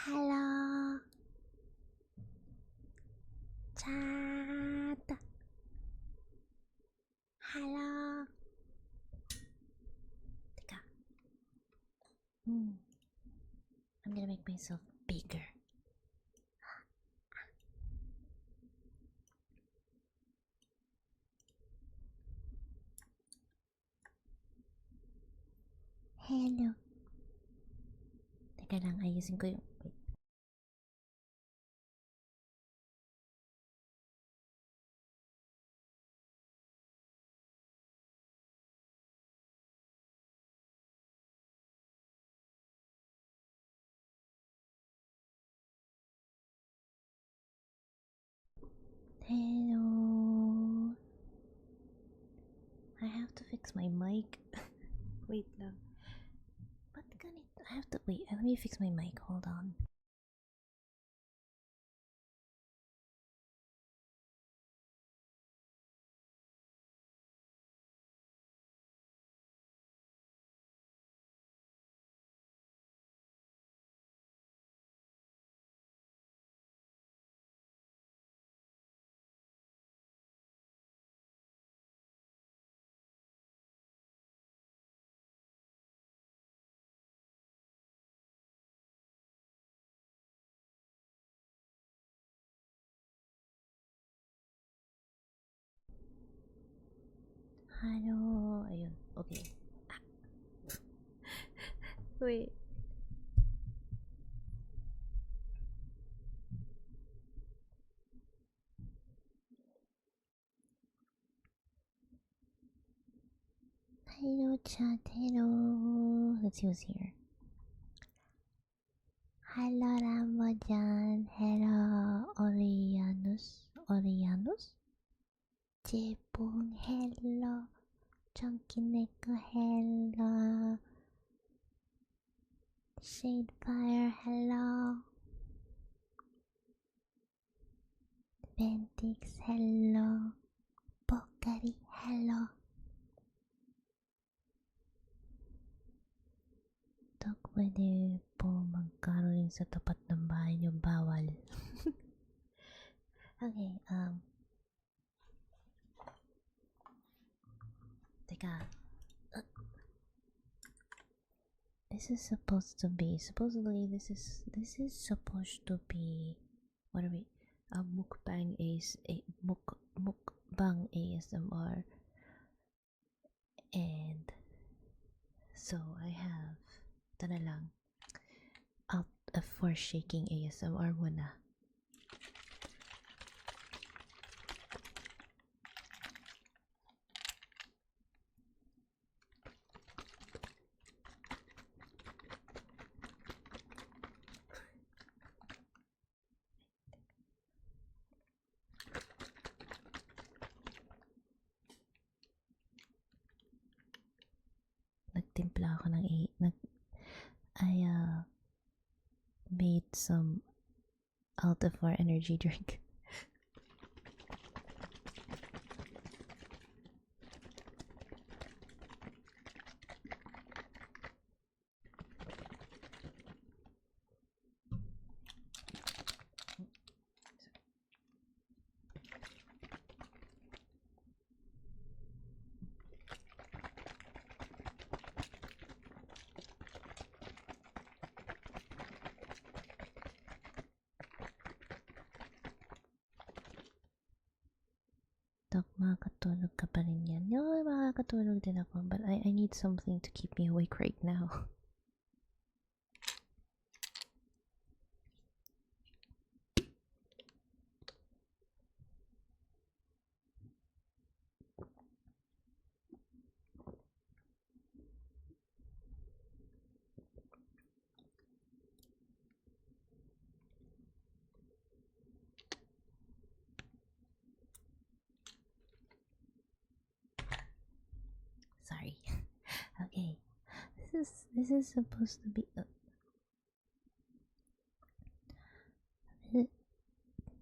Hello, chat. Hello. Teka. I'm gonna make myself bigger. Hello. Teka lang, ayusin ko yung... Wait. Hello. I have to fix my mic. Wait lang. Ba't ganito? I have to... Wait, let me fix my mic. Hold on. Hello. Ayun. Okay. Wait. Hello, chat. Hello. Let's see who's here. Hello, Ramajan. Hello, Orianus. Orianus? Jepung, hello. Chunky Neko, hello. Shadefire, hello. Bentix, hello. Pokari, hello. Dok, pwede po magkaroling sa tapat ng bahay niyo, bawal. Okay, teka. This is supposed to be, supposedly this is supposed to be, what are we, a mukbang mukbang ASMR, and so I have ito na lang, out of for shaking ASMR muna. Nagtimpla ako ng I made some out of our energy drink. Dok, makakatulog ka pa rin yan. No, makakatulog din ako, but I need something to keep me awake right now. Sorry. Okay. This is supposed to be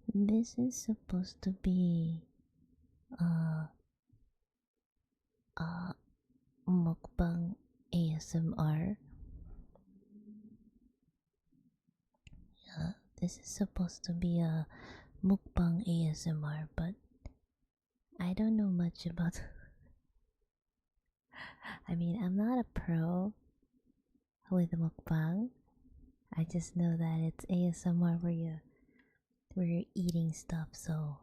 this is supposed to be mukbang ASMR, This is supposed to be a mukbang ASMR, but I don't know much about. I mean, I'm not a pro with mukbang. I just know that it's ASMR where you're eating stuff. So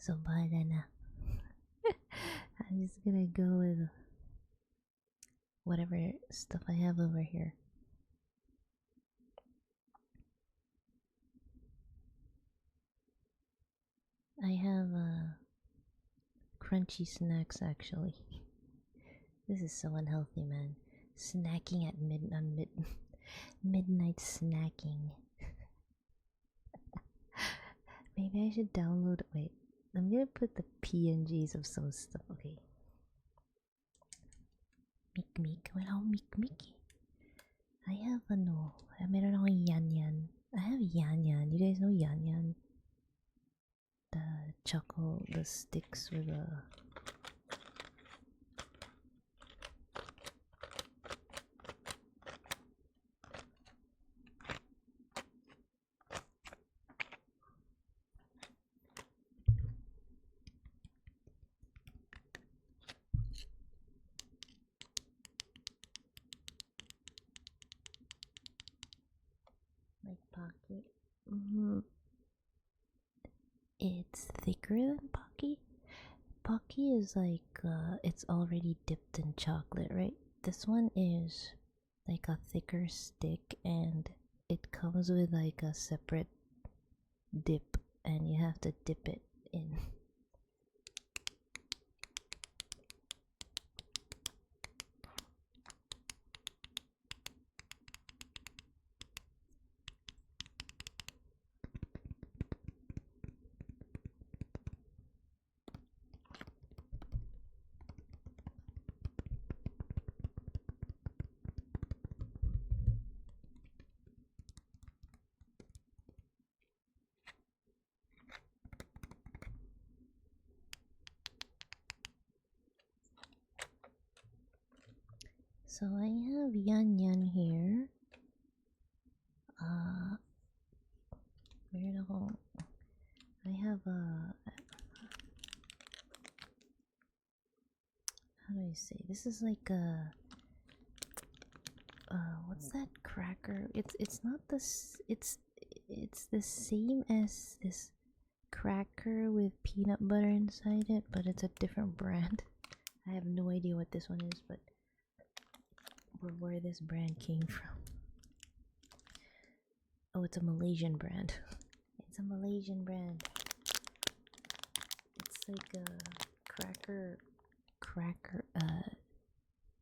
bahala na. I'm just gonna go with whatever stuff I have over here. I have crunchy snacks actually. This is so unhealthy, man. Snacking at midnight snacking. Maybe I should download. Wait, I'm gonna put the PNGs of some stuff. Okay. Mikmik. Wala akong mikmik. I have ano. Meron akong yan. I have yan. You guys know yan? The choco, the sticks with a. Like Pocky. It's thicker than Pocky. Pocky is like it's already dipped in chocolate, right? This one is like a thicker stick, and it comes with like a separate dip, and you have to dip it in. So I have yan here. Meron ako. I have how do I say? This is like a what's that cracker? It's not this. It's the same as this cracker with peanut butter inside it, but it's a different brand. I have no idea what this one is, but where this brand came from. Oh, it's a Malaysian brand. It's a Malaysian brand. It's like a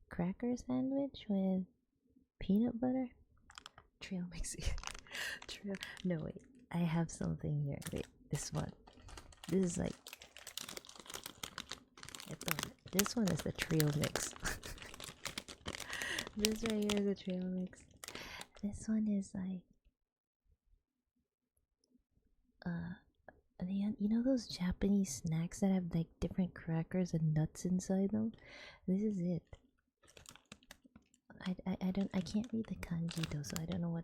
cracker sandwich with peanut butter. Trail mix. Trail. No wait, I have something here. Wait, this one. This is like. This one is the trail mix. This right here is the trail mix. This one is like you know those Japanese snacks that have like different crackers and nuts inside them? This is it. I can't read the kanji though, so I don't know what.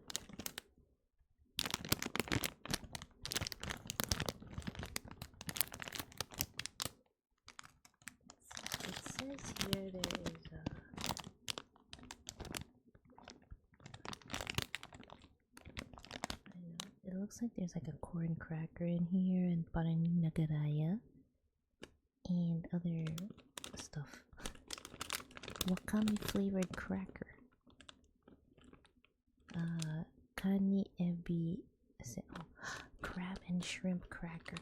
It says here there is it looks like there's like a corn cracker in here and parang nagaraya and other stuff. Wakame flavored cracker. Kani ebi. Crab and shrimp cracker.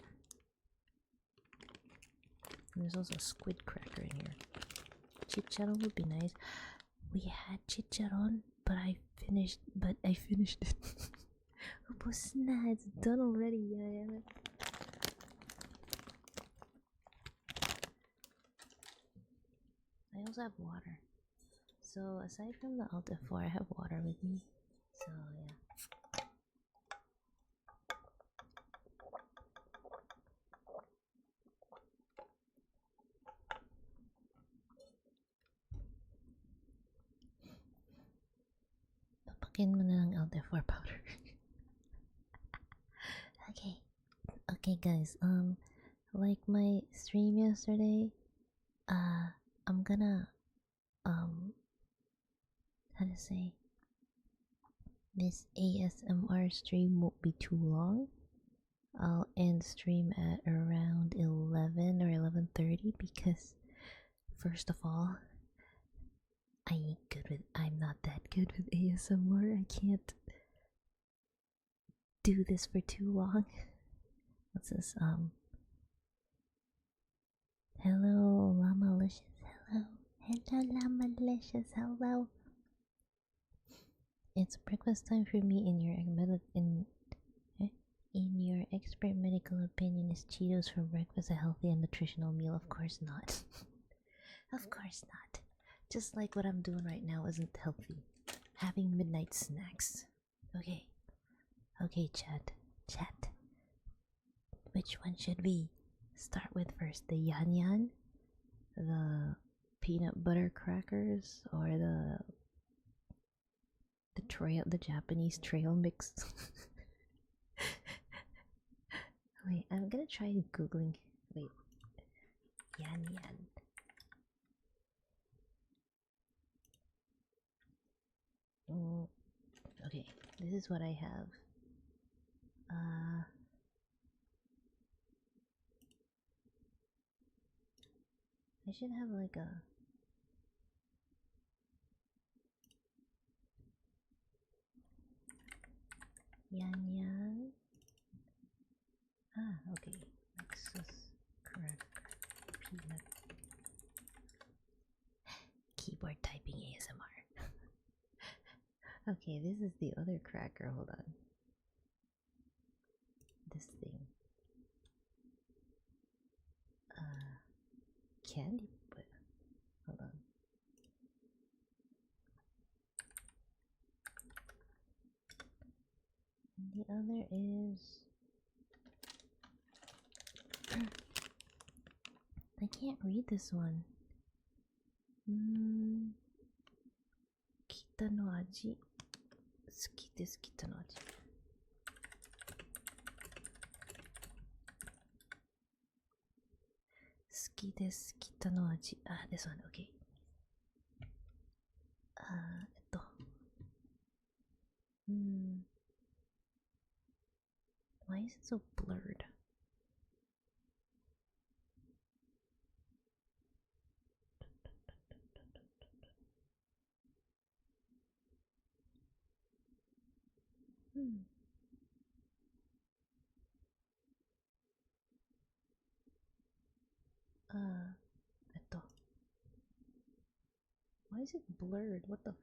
And there's also a squid cracker in here. Chicharon would be nice. We had chicharon, but I finished it. Ubos na, it's done already. Yeah. I also have water. So aside from the Alta 4, I have water with me. So yeah. Papakin mo na ng Alta 4 powder. guys, like my stream yesterday, I'm gonna, how to say, this ASMR stream won't be too long. I'll end stream at around 11 or 11:30 because, first of all, I'm not that good with ASMR. I can't do this for too long. What's this? Hello, Lamalicious. Hello. Hello, Lamalicious. Hello. It's breakfast time for me. In your expert medical opinion, is Cheetos for breakfast a healthy and nutritional meal? Of course not. Of course not. Just like what I'm doing right now isn't healthy. Having midnight snacks. Okay. Okay, chat. Chat. Which one should we start with first? The yan yan? The peanut butter crackers? Or the Japanese trail mix? Wait, I'm gonna try googling. Wait. Yan yan. Okay, this is what I have. I should have like a yan yan. Okay. Lexus crack peanut. Keyboard typing ASMR. Okay, this is the other cracker. Hold on. This thing. Candy, but hold on. And the other is I can't read this one. Kita no aji. Suki desu, kita no aji. Suki desu, kita no aji. This one, okay. Why is it so blurred? Why is it blurred? What the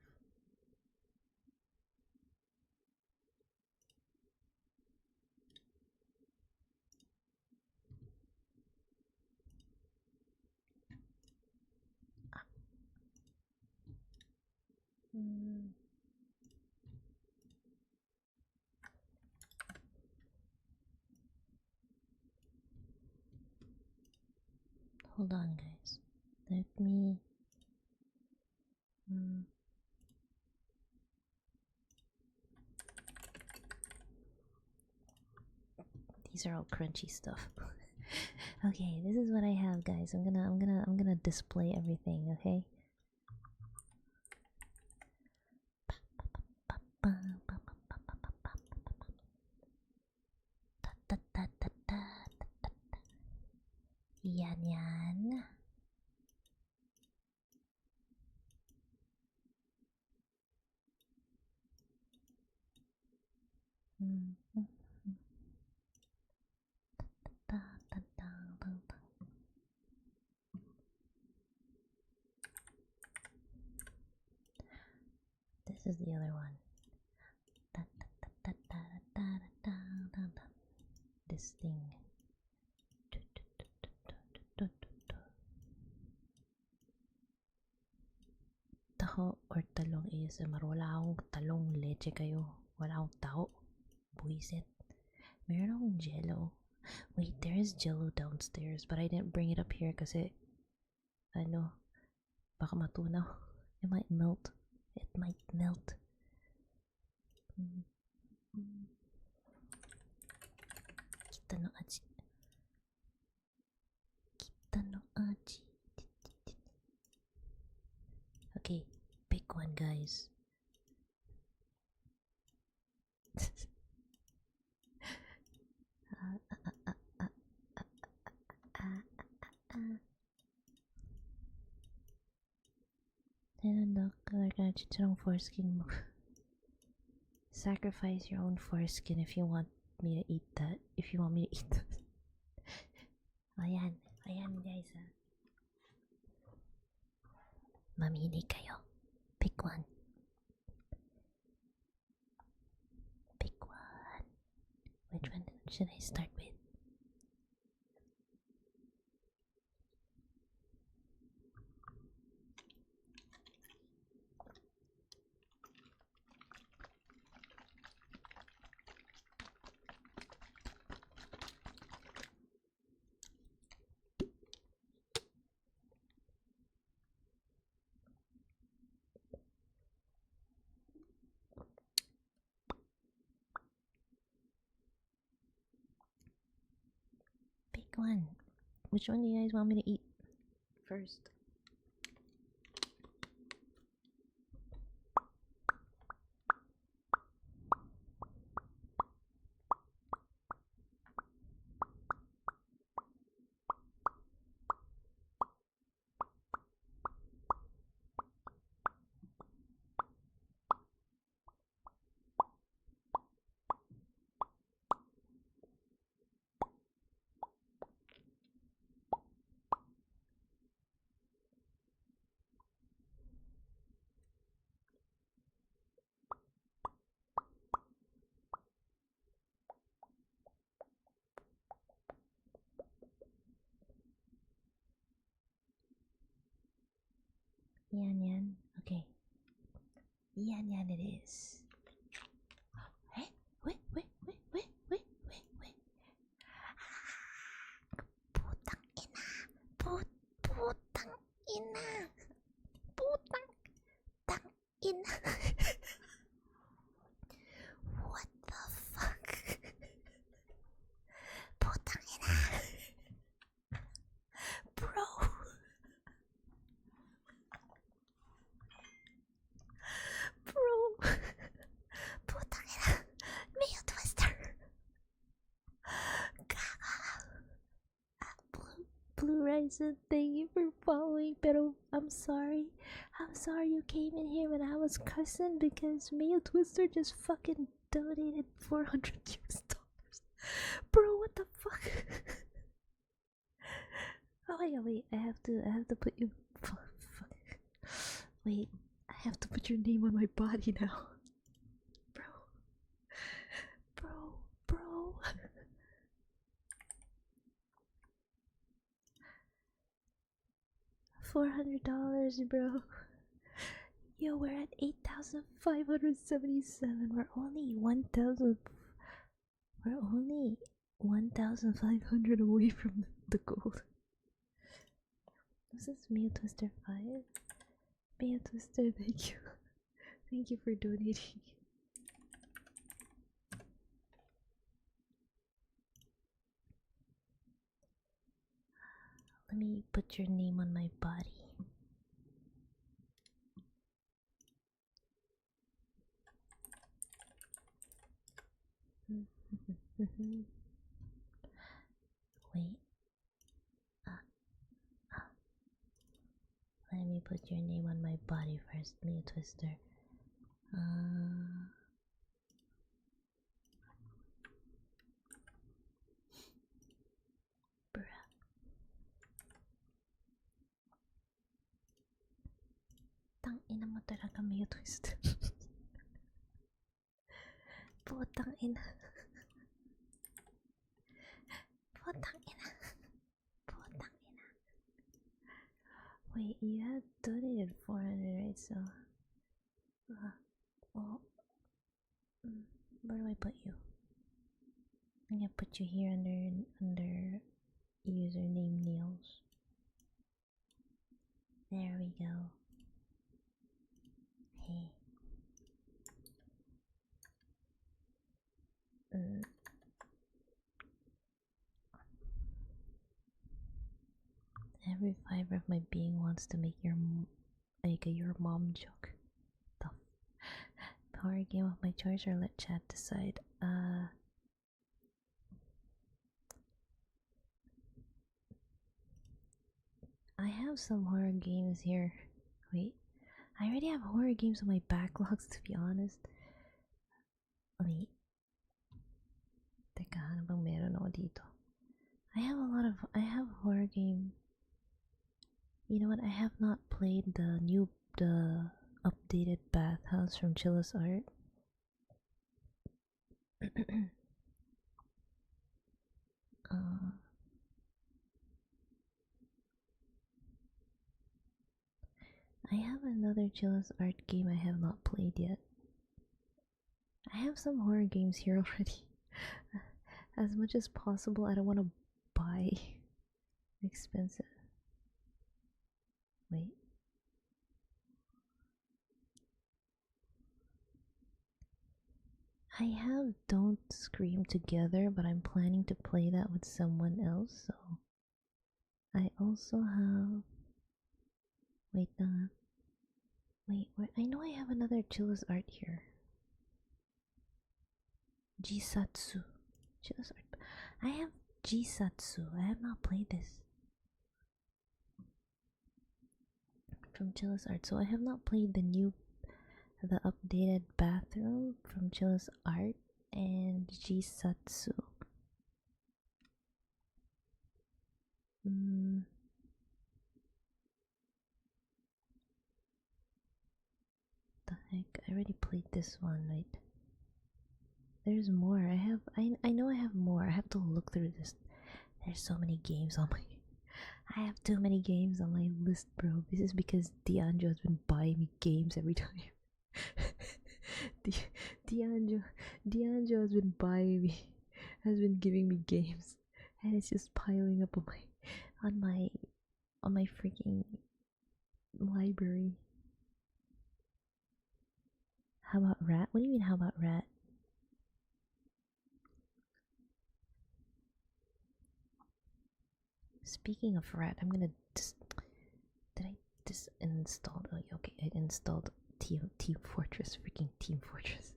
Hold on, guys. Let me. These are all crunchy stuff. Okay, this is what I have, guys. I'm gonna display everything. Okay. Yan yan. This is the other one. This thing. Taho or talong ASMR. Wala akong talong, leche kayo. Wala akong taho. Buisit. Meron akong jello. Wait, there is jello downstairs, but I didn't bring it up here kasi baka matunaw. It might melt. It might melt. Kita no aji. one, guys. Foreskin. Sacrifice your own foreskin if you want me to eat that. If you want me to eat that. Ayan. Ayan, guys. Mamili kayo. Pick one. Pick one. Which one should I start with? Pick one. Which one do you guys want me to eat first? Yan yan. Okay. Yan yan it is. Eh? Wait. Putang ina. Putang ina. Putang ina. What the fuck? Putang ina. Bro. Putang ina. Mayo Twister. Blue Rice, thank you for following, pero I'm sorry you came in here when I was cussing because Mayo Twister just fucking donated $400. Bro, what the fuck? Oh wait, I have to put you. Wait, I have to put your name on my body now. Bro. $400, bro. Yo, we're at 8,577. We're only 1,500 away from the goal. Was this Mayo Twister 5? Mayo Twister, thank you. Thank you for donating. Let me put your name on my body. Wait. Let me put your name on my body first, Mayo Twister. Bruh. Tang ina mo talaga, Mayo Twister. Putang ina. Putang ina. Wait, you had donated 400, right? So, well, where do I put you? I'm gonna put you here under username Niels. There we go. Hey. Every fiber of my being wants to make your mom joke. horror game of my choice or let chat decide? I have some horror games here. Wait, I already have horror games on my backlogs, to be honest. Wait. Teka, ano bang meron ako dito? I have horror game. You know what? I have not played the updated bathhouse from Chilla's Art. I have another Chilla's Art game I have not played yet. I have some horror games here already. As much as possible, I don't want to buy expensive. Wait. I have Don't Scream Together, but I'm planning to play that with someone else, so I also have. Wait, wait, I know I have another Chilla's Art here. Jisatsu. Chilla's Art. I have Jisatsu. I have not played this. From Chilla's Art. So I have not played the updated bathroom from Chilla's Art and Jisatsu. The heck? I already played this one, right? There's more. I know I have more. I have to look through this. There's so many games on my I have too many games on my list, bro. This is because D'Angelo has been buying me games every time. D'Angelo has been giving me games, and it's just piling up on my freaking library. How about Rat? What do you mean? How about Rat? Speaking of Rat, I'm gonna did I disinstall? Oh, okay, I installed Team Fortress. Freaking Team Fortress.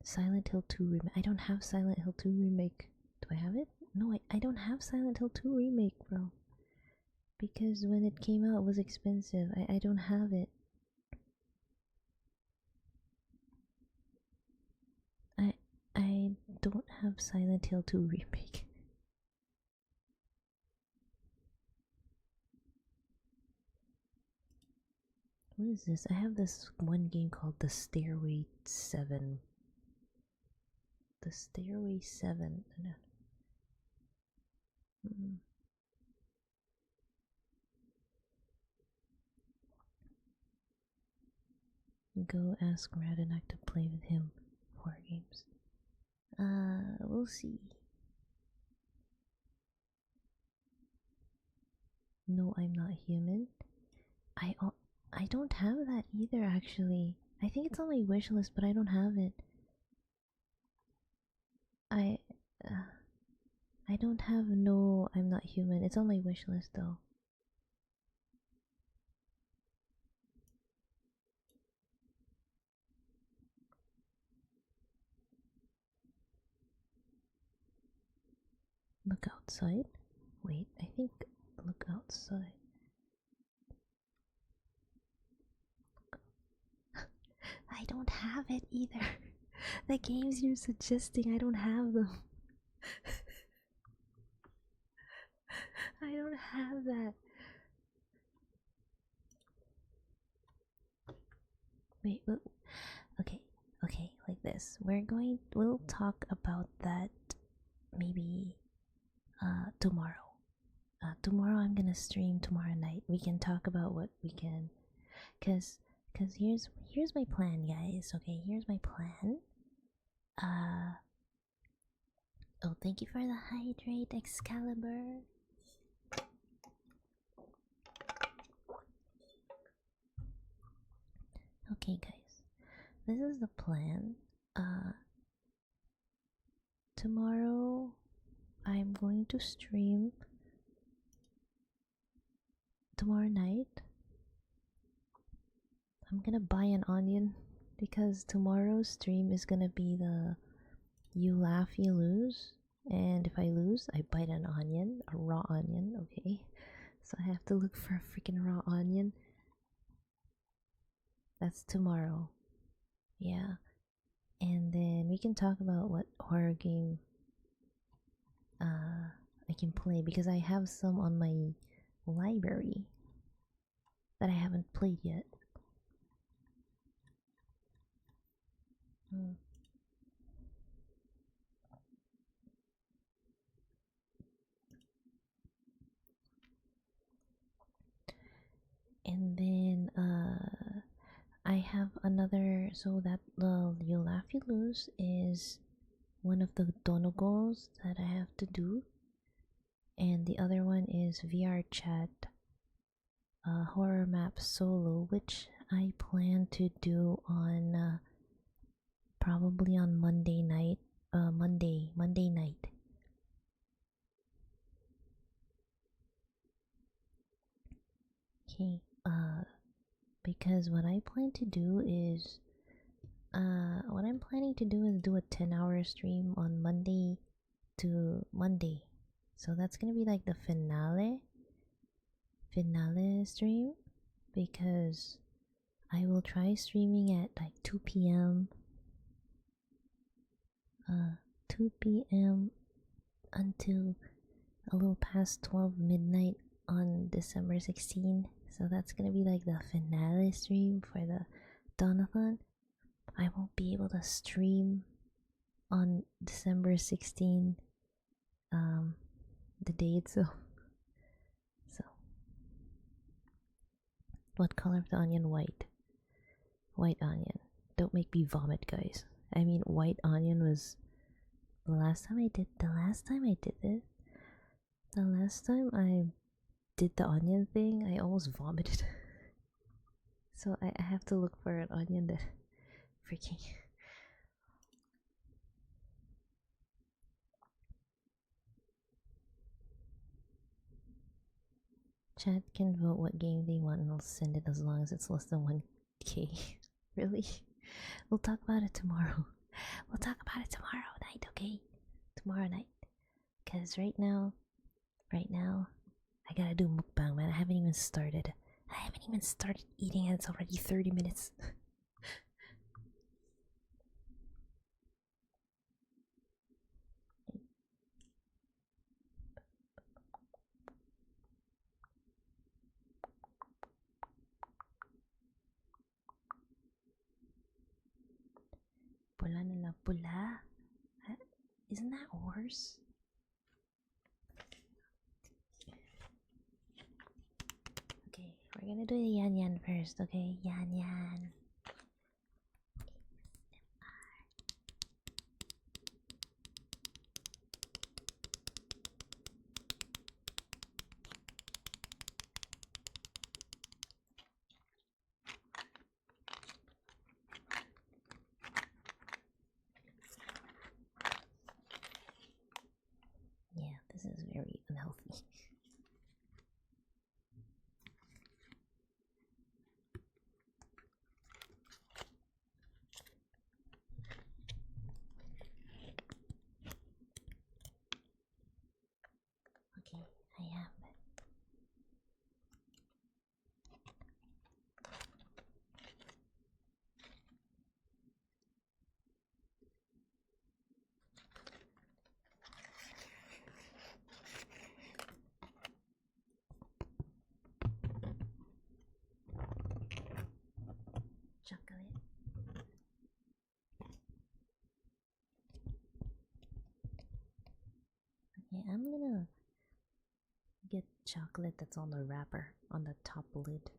Silent Hill 2 remake. I don't have Silent Hill 2 remake. Do I have it? No, I don't have Silent Hill 2 remake, bro. Because when it came out, it was expensive. I don't have it. I don't have Silent Hill 2 remake. What is this? I have this one game called The Stairway 7. The Stairway 7. Go ask Radanak to play with him. Horror games. We'll see. No, I'm Not Human. I don't have that either, actually. I think it's on my wish list, but I don't have it. I don't have No, I'm Not Human. It's on my wish list, though. Look outside? Wait, I think look outside. I don't have it either. The games you're suggesting, I don't have them. I don't have that. Wait, okay, like this. We'll talk about that maybe tomorrow. Tomorrow I'm gonna stream tomorrow night. We can talk about what we can, cause here's my plan, guys. Okay, here's my plan. Oh, thank you for the hydrate, Excalibur. Okay, guys, this is the plan. Tomorrow I'm going to stream tomorrow night. I'm gonna buy an onion because tomorrow's stream is gonna be the you laugh, you lose. And if I lose, I bite an onion, a raw onion, okay? So I have to look for a freaking raw onion. That's tomorrow. Yeah. And then we can talk about what horror game I can play because I have some on my library that I haven't played yet. Hmm. And then I have another, so that the you laugh you lose is one of the dono goals that I have to do, and the other one is VR chat horror map solo, which I plan to do on probably on Monday night. Monday night. Okay. Because what I plan to do is what I'm planning to do is do a 10-hour stream on Monday to Monday. So that's gonna be like the finale stream, because I will try streaming at like 2 p.m. 2 p.m. until a little past 12 midnight on December 16th. So that's gonna be like the finale stream for the DONOTHON. I won't be able to stream on December 16th, the day itself. So, what color of the onion? White. White onion. Don't make me vomit, guys. I mean, white onion was the last time I did this. The last time I did the onion thing, I almost vomited. So I have to look for an onion that freaking. Chat can vote what game they want and I'll send it as long as it's less than 1K. Really? We'll talk about it tomorrow. We'll talk about it tomorrow night, okay? Tomorrow night. Because right now, I gotta do mukbang, man. I haven't even started eating and it's already 30 minutes. Pula na la pula. Isn't that horse? Okay, we're gonna do the yan yan first, okay? Yan yan. Yeah, this is very unhealthy. Okay, I have it. Chocolate. Okay, I'm gonna get chocolate that's on the wrapper, on the top lid.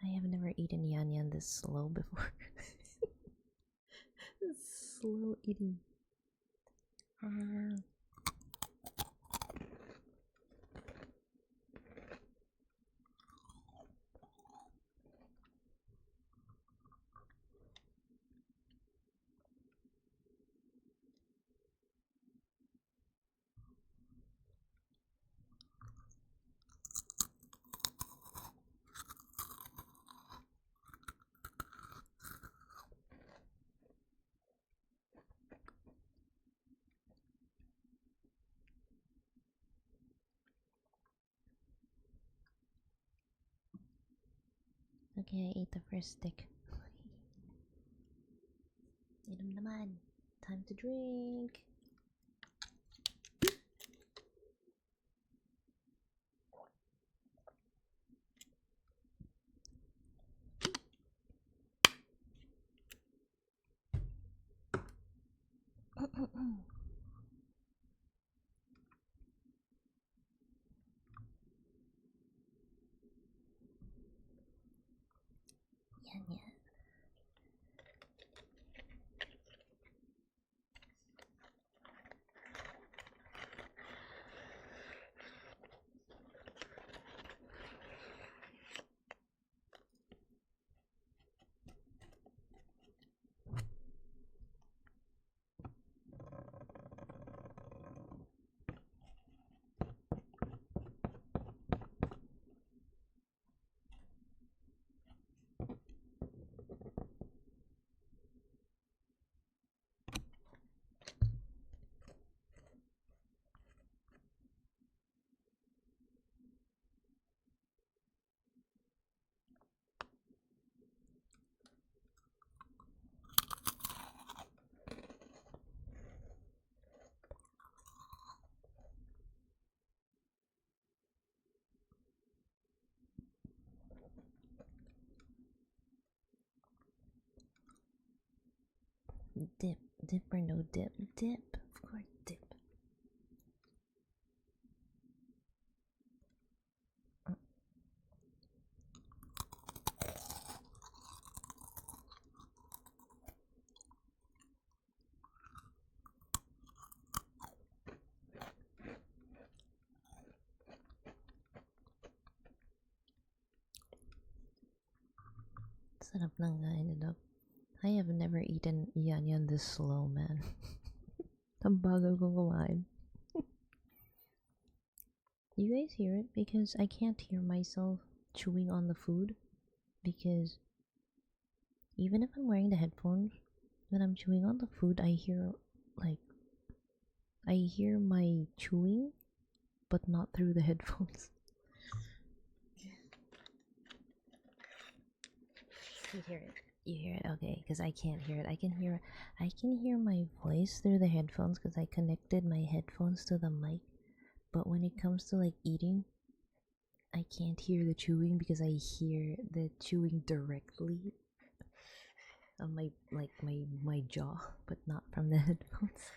I have never eaten yan yan this slow before. Slow eating. Okay, I ate the first stick. Inom naman. Time to drink. Yan yan. Dip. Dip or no dip? Dip. Of course, dip. Sarap lang kainin up. I have never eaten yan yan this slow, man. Ang bagal kong kumain. You guys hear it? Because I can't hear myself chewing on the food. Because even if I'm wearing the headphones, when I'm chewing on the food, I hear my chewing, but not through the headphones. You hear it? You hear it? Okay, because I can't hear it. I can hear my voice through the headphones because I connected my headphones to the mic. But when it comes to like eating, I can't hear the chewing because I hear the chewing directly on my jaw, but not from the headphones.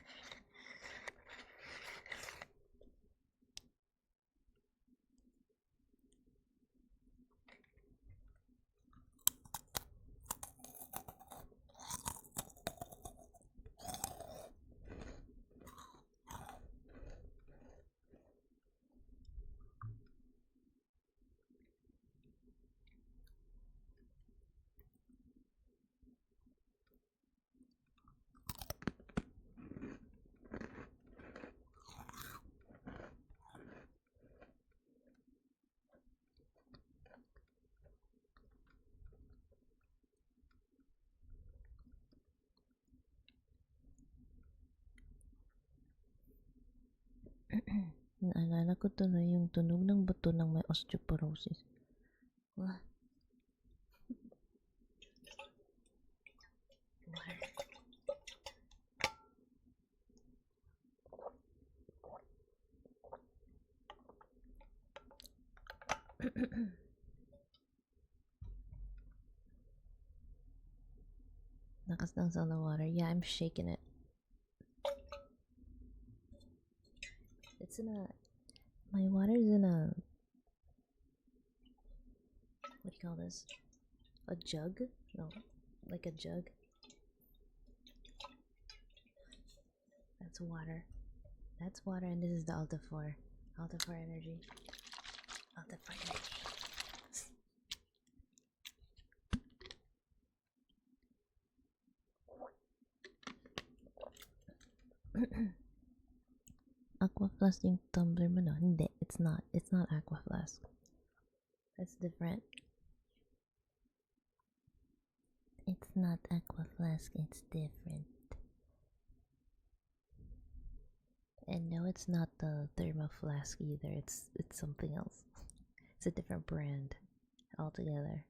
Naalala ko tuloy yung tunog ng buto ng may osteoporosis. What? Lakas ng sound of water. Yeah, I'm shaking it. It's in a... My water's in a... What do you call this? A jug? No, like a jug. That's water. That's water, and this is the Alta 4. Alta 4 energy. Alta 4 energy. Aqua Flask yung tumbler mo, no? Hindi, it's not. It's not Aqua Flask. That's different. It's not Aqua Flask, it's different. And no, it's not the Therma Flask either. It's something else. It's a different brand altogether.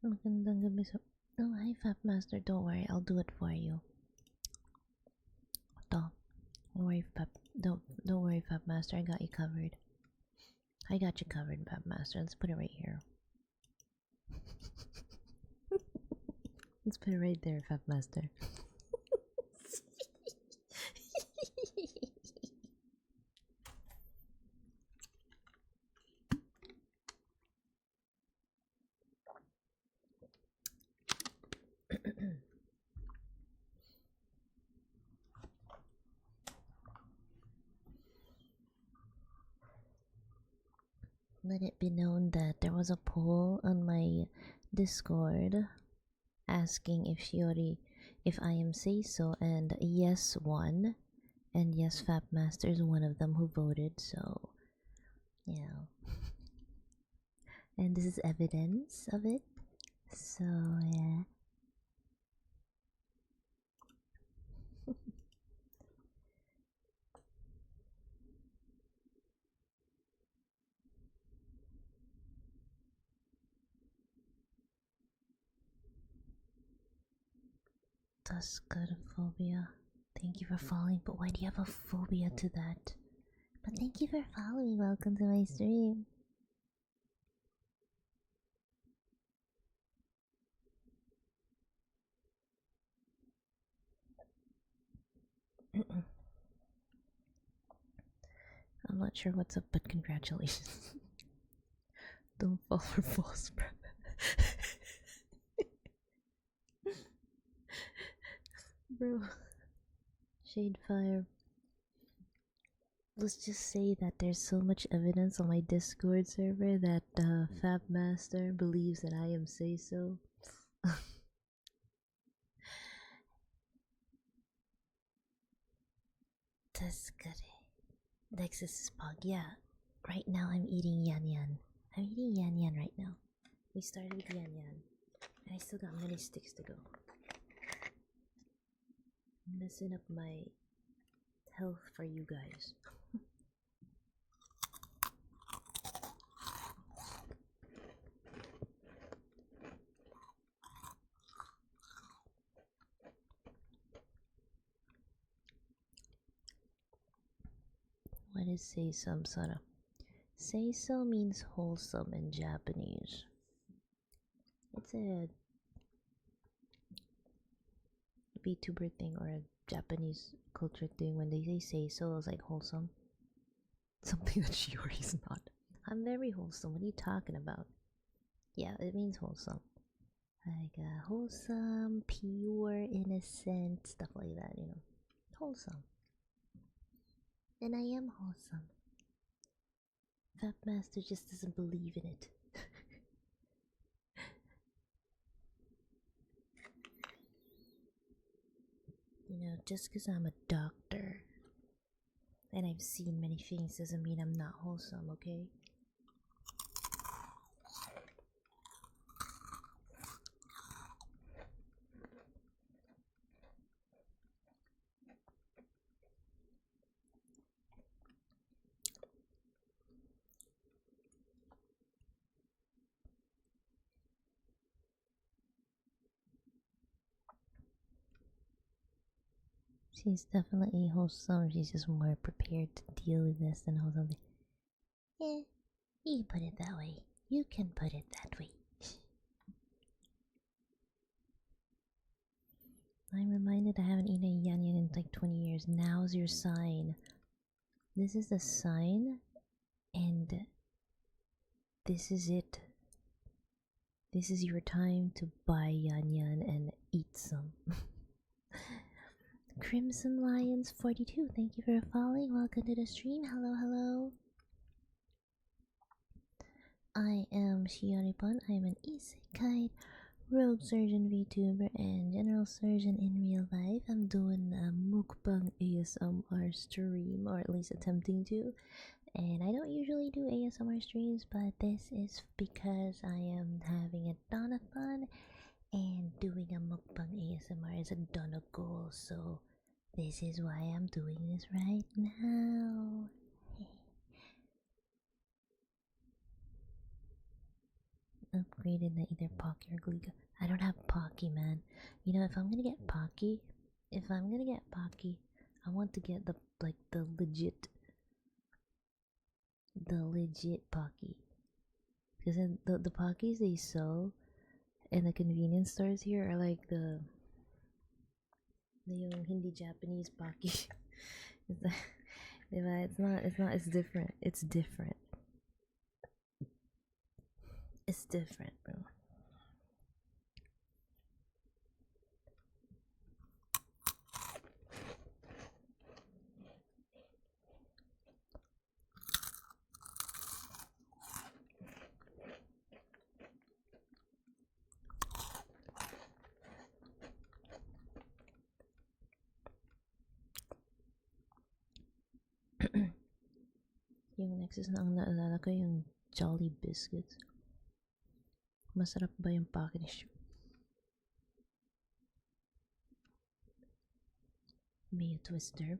Magandang gabi sa... Oh, hi Fab Master. Don't worry, I'll do it for you. Don't worry, Fab. Don't worry, Fab Master. I got you covered. I got you covered, Fab Master. Let's put it right here. Let's put it right there, Fab Master. Let it be known that there was a poll on my Discord asking if I am say so, and yes won, and yes Fab Master is one of them who voted. So yeah, and this is evidence of it. So yeah. Tuscarophobia. Thank you for following, but why do you have a phobia to that? But thank you for following. Welcome to my stream. I'm not sure what's up, but congratulations. Don't fall for false prep. Bro. Shadefire. Let's just say that there's so much evidence on my Discord server that Fab Master believes that I am say so. That's good. Nexus is pog. Yeah. Right now I'm eating yan yan. I'm eating yan yan right now. We started with yan yan. And I still got many sticks to go. I'm messing up my health for you guys. What is seisum, Sana? Seiso means wholesome in Japanese. It's a VTuber thing or a Japanese culture thing. When they say seiso, it's like wholesome. Something that Shiori's not. I'm very wholesome. What are you talking about? Yeah, it means wholesome. Like wholesome, pure, innocent, stuff like that, you know. Wholesome. And I am wholesome. Fat Master just doesn't believe in it. You know, just because I'm a doctor and I've seen many things doesn't mean I'm not wholesome, okay? She's definitely wholesome. She's just more prepared to deal with this than wholesome. Yeah, you put it that way. You can put it that way. I'm reminded I haven't eaten a yan yan in like 20 years. Now's your sign. This is the sign, and this is it. This is your time to buy yan yan and eat some. Crimson Lions 42, thank you for following. Welcome to the stream. Hello, hello. I am Shiori-pon. I am an isekai rogue surgeon VTuber and general surgeon in real life. I'm doing a mukbang ASMR stream, or at least attempting to. And I don't usually do ASMR streams, but this is because I am having a donathon, and doing a mukbang ASMR is a dono goal, so this is why I'm doing this right now. Upgraded to either Pocky or Gliga. I don't have Pocky, man. You know, if I'm gonna get Pocky, I want to get the legit Pocky. Because the Pockies they sell in the convenience stores here are like the Hindi Japanese Pocky. It's not, it's different. It's different. It's different, bro. Yung next na ang naalala ko yung Jolly Biscuits. Masarap ba yung package? Mayo Twister.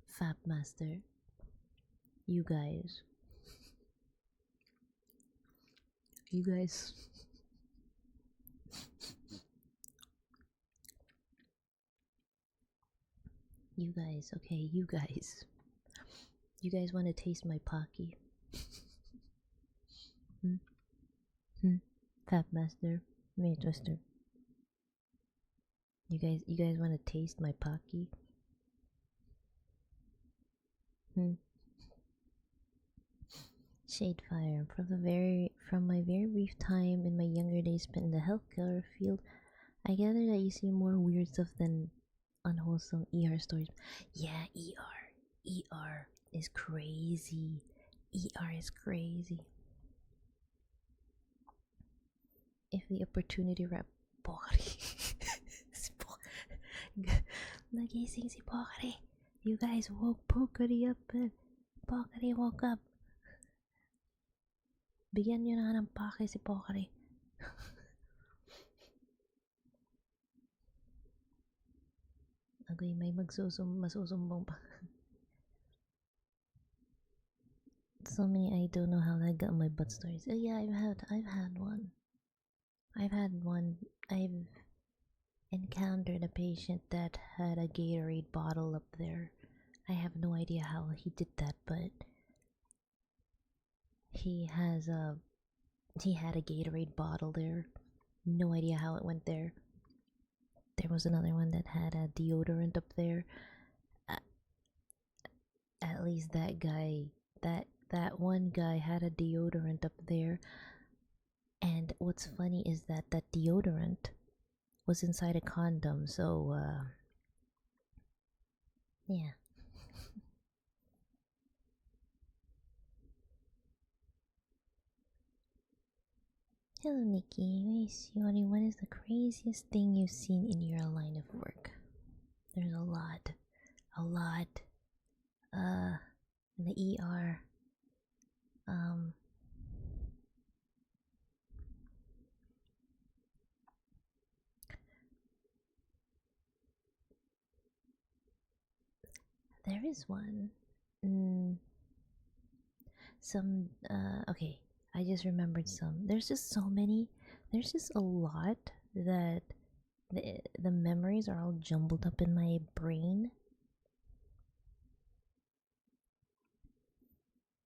Fat Master. You guys. You guys. You guys, okay, you guys. You guys want to taste my Pocky? Fat Master, Mayo Twister. You guys want to taste my Pocky? Shadefire. From my very brief time in my younger days spent in the healthcare field, I gather that you see more weird stuff than unwholesome ER stories. Yeah, ER is crazy. ER is crazy. If the opportunity rap Pokari. Nagising si Pokari. You guys woke Pokari up. Pokari woke up. Bigyan nyo na ng pake si Pokari. Agoy, may masusumbong pa. So many I don't know how I got my butt stories. Oh yeah, I've had one. encountered a patient that had a Gatorade bottle up there. I have no idea how he did that, but he had a Gatorade bottle there. No idea how it went there. There was another one that had a deodorant up there. At least that guy, that one guy had a deodorant up there. And what's funny is that that deodorant was inside a condom. So yeah. Hello, Nikki. What is the craziest thing you've seen in your line of work? There's a lot. A lot. In the ER. There is one. Okay. I just remembered some. There's just so many. There's just a lot that the memories are all jumbled up in my brain.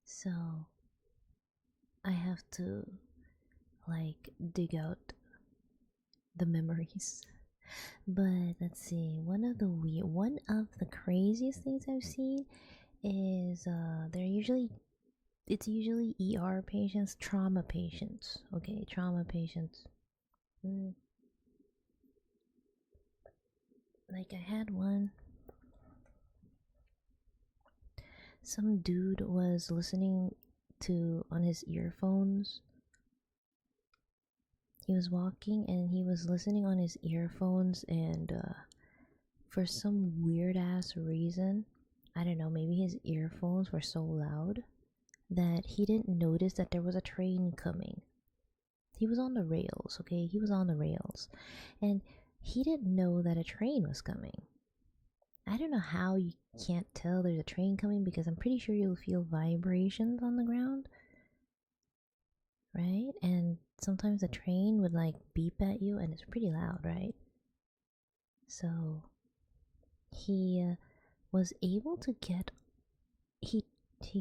So I have to like dig out the memories. But let's see. One of the craziest things I've seen is it's usually ER patients, trauma patients. Okay, trauma patients. Like I had one. Some dude was listening to on his earphones. He was walking and he was listening on his earphones, and for some weird ass reason, I don't know, maybe his earphones were so loud that he didn't notice that there was a train coming. He was on the rails, okay? He was on the rails. And he didn't know that a train was coming. I don't know how you can't tell there's a train coming, because I'm pretty sure you'll feel vibrations on the ground. Right? And sometimes the train would like beep at you, and it's pretty loud, right? So he was able to get he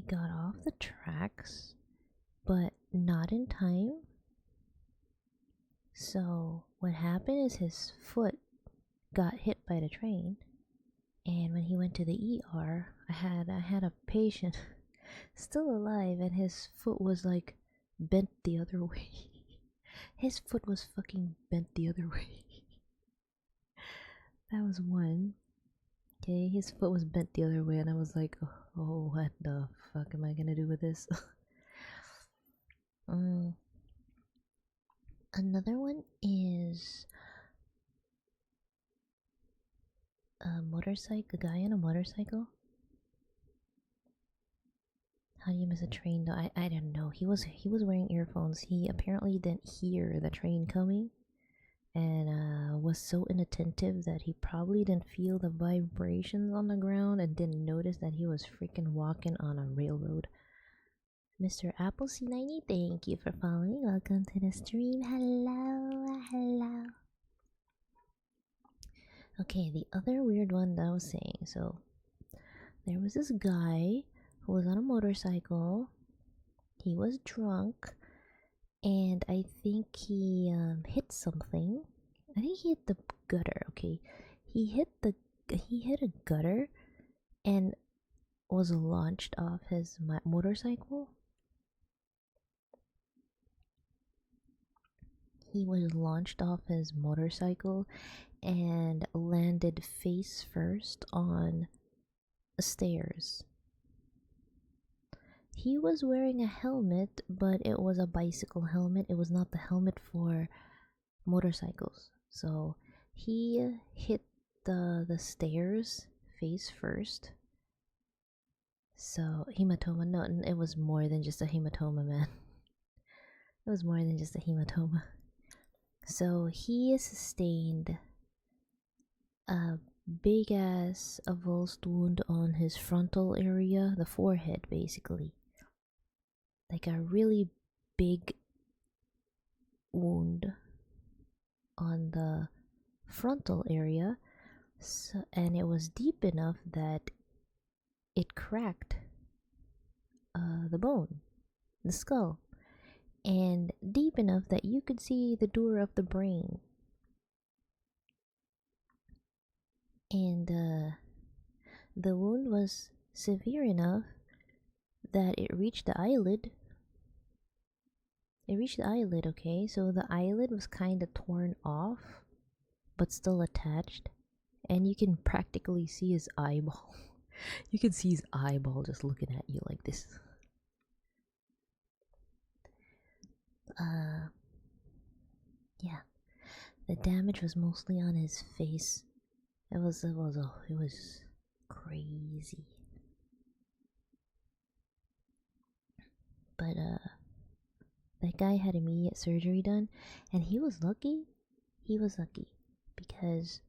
got off the tracks, but not in time. So what happened is his foot got hit by the train, and when he went to the ER, I had a patient still alive, and his foot was like bent the other way. His foot was fucking bent the other way. That was one. Okay, his foot was bent the other way, and I was like, oh, what the fuck am I gonna do with this? Another one is a guy on a motorcycle. How do you miss a train though? I don't know. He was wearing earphones. He apparently didn't hear the train coming, and was so inattentive that he probably didn't feel the vibrations on the ground and didn't notice that he was freaking walking on a railroad. Mr. Apple C90, thank you for following. Welcome to the stream. Hello. Okay, the other weird one that I was saying. So there was this guy who was on a motorcycle. He was drunk, and I think he hit something. I think he hit the gutter. Okay, he hit a gutter and was launched off his motorcycle. He was launched off his motorcycle and landed face first on stairs. He was wearing a helmet, but it was a bicycle helmet. It was not the helmet for motorcycles. So he hit the stairs face first. So hematoma. No, it was more than just a hematoma, man. It was more than just a hematoma. So he sustained a big ass avulsed wound on his frontal area, the forehead, basically. Like a really big wound on the frontal area, so, and it was deep enough that it cracked the bone, the skull, and deep enough that you could see the door of the brain. And the wound was severe enough that it reached the eyelid. It reached the eyelid, okay? So the eyelid was kind of torn off, but still attached. And you can practically see his eyeball. You can see his eyeball just looking at you like this. Yeah. The damage was mostly on his face. It was crazy. But that guy had immediate surgery done, and he was lucky. He was lucky because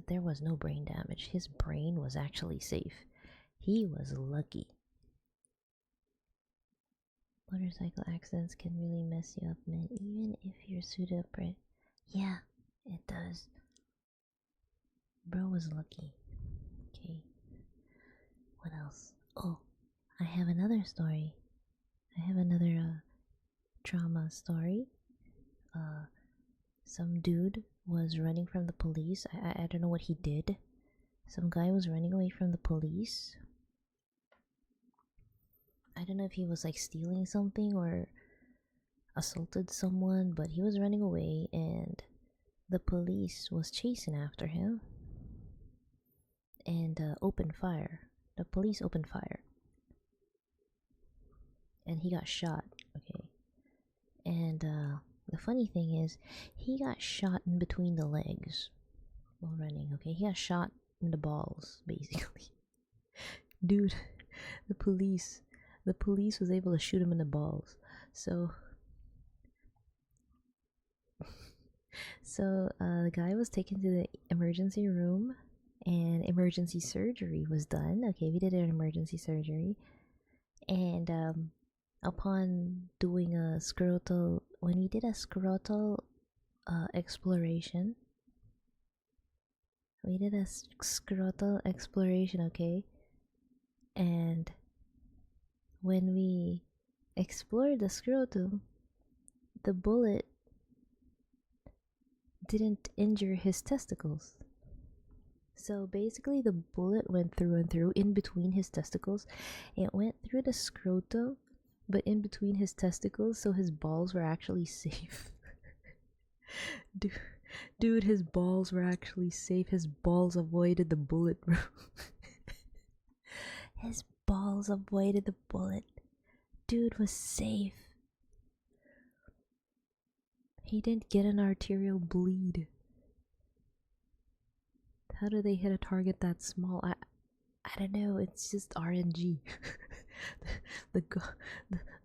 there was no brain damage. His brain was actually safe. He was lucky. Motorcycle accidents can really mess you up, man, even if you're suited up right. Yeah, it does. Bro was lucky. Okay. What else? Oh, I have another story. I have another trauma story. Some dude was running from the police. I don't know what he did. Some guy was running away from the police. I don't know if he was like stealing something or assaulted someone, but he was running away and the police was chasing after him and opened fire. The police opened fire. And he got shot, okay? And the funny thing is, he got shot in between the legs while running, okay? He got shot in the balls, basically. Dude, the police was able to shoot him in the balls. So the guy was taken to the emergency room and emergency surgery was done. Okay, we did an emergency surgery. And upon doing when we did a scrotal exploration, okay? And when we explored the scrotum, the bullet didn't injure his testicles. So basically the bullet went through and through in between his testicles. It went through the scrotum, but in between his testicles, so his balls were actually safe. Dude, his balls were actually safe. His balls avoided the bullet, bro. His balls avoided the bullet. Dude was safe. He didn't get an arterial bleed. How do they hit a target that small? I don't know. It's just RNG. the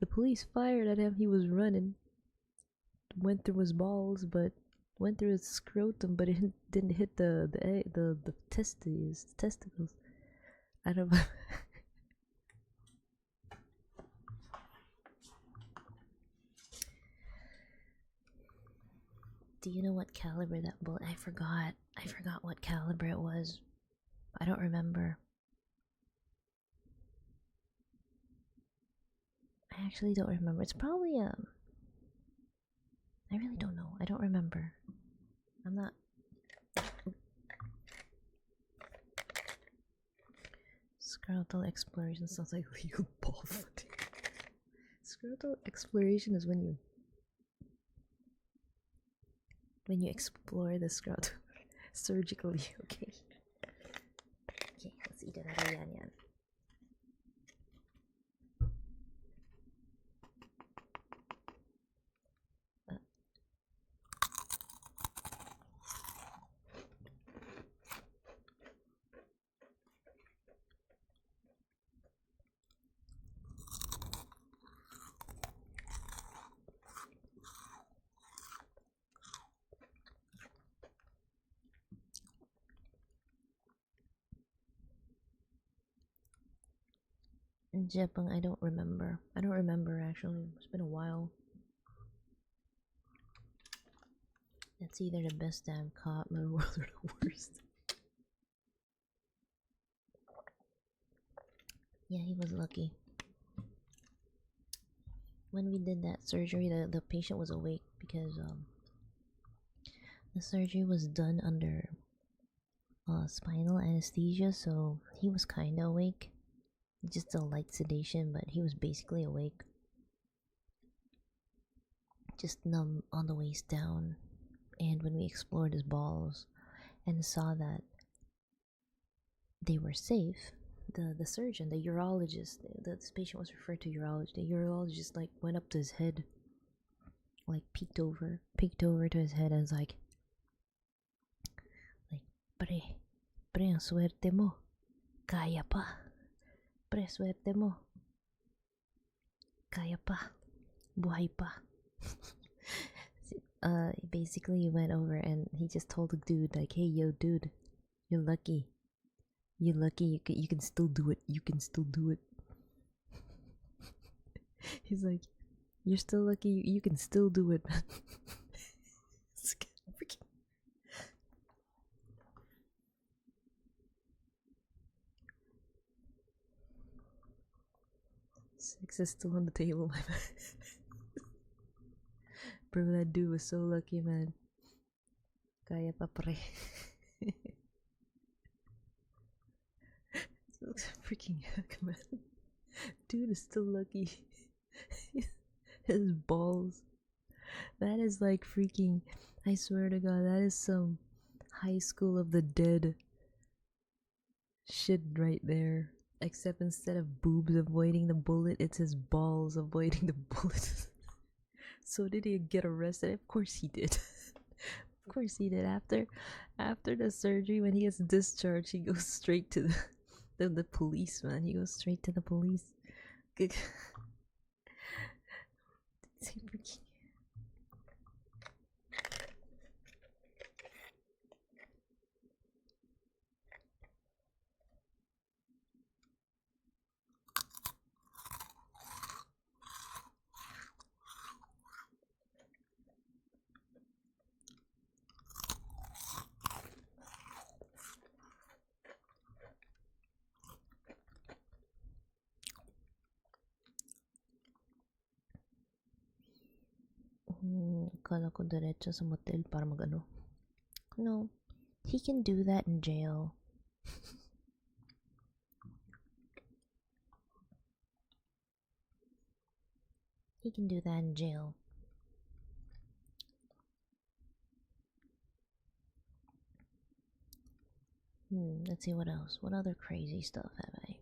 police fired at him. He was running. Went through his balls, but went through his scrotum, but it didn't hit the testicles. I don't know. Do you know what caliber that bullet? I forgot what caliber it was. I don't remember. I actually don't remember. It's probably I really don't know. I don't remember. I'm not. Scrotal exploration sounds like legal ball footing. Scrotal exploration is when you explore the scrotum surgically. Okay. Okay, let's eat another yan. Japan, I don't remember actually. It's been a while. It's either the best damn cop in the world or the worst. Yeah, he was lucky. When we did that surgery, the patient was awake because the surgery was done under spinal anesthesia, so he was kind of awake. Just a light sedation, but he was basically awake. Just numb on the waist down. And when we explored his balls and saw that they were safe, the surgeon, the urologist, this patient was referred to urologist. The urologist like went up to his head, like peeked over to his head and was like, pre, ang swerte mo, kaya pa, pre, swerte mo, kaya pa, buhay pa. Basically he went over and he just told the dude like, hey yo dude, you're lucky, you can still do it, he's like, you're still lucky, you can still do it. Sex is still on the table, my man. Bro, that dude was so lucky, man. Kaya pa pre. Freaking heck, man. Dude is still lucky. His balls. That is like freaking, I swear to God, that is some High School of the Dead shit right there. Except instead of boobs avoiding the bullet, it's his balls avoiding the bullet. So did he get arrested? Of course he did. Of course he did. After the surgery, when he gets discharged, he goes straight to the police, man. He goes straight to the police. Akala ko diretso sa motel para mag-ano. No, he can do that in jail. He can do that in jail. Let's see what else. What other crazy stuff have I?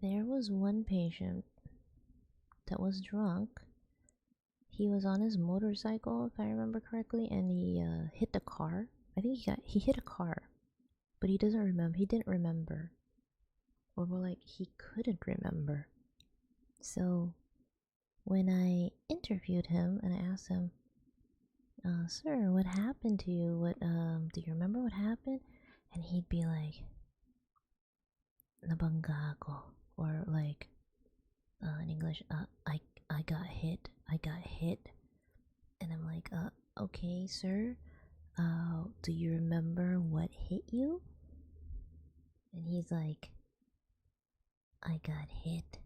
There was one patient that was drunk. He was on his motorcycle, if I remember correctly, and he hit the car. I think he hit a car, but he doesn't remember. He didn't remember, or more like he couldn't remember. So when I interviewed him and I asked him, "Sir, what happened to you? What do you remember what happened?" And he'd be like, "Nabangga ako," or like in English, I got hit. And I'm like, okay, sir, do you remember what hit you? And he's like, I got hit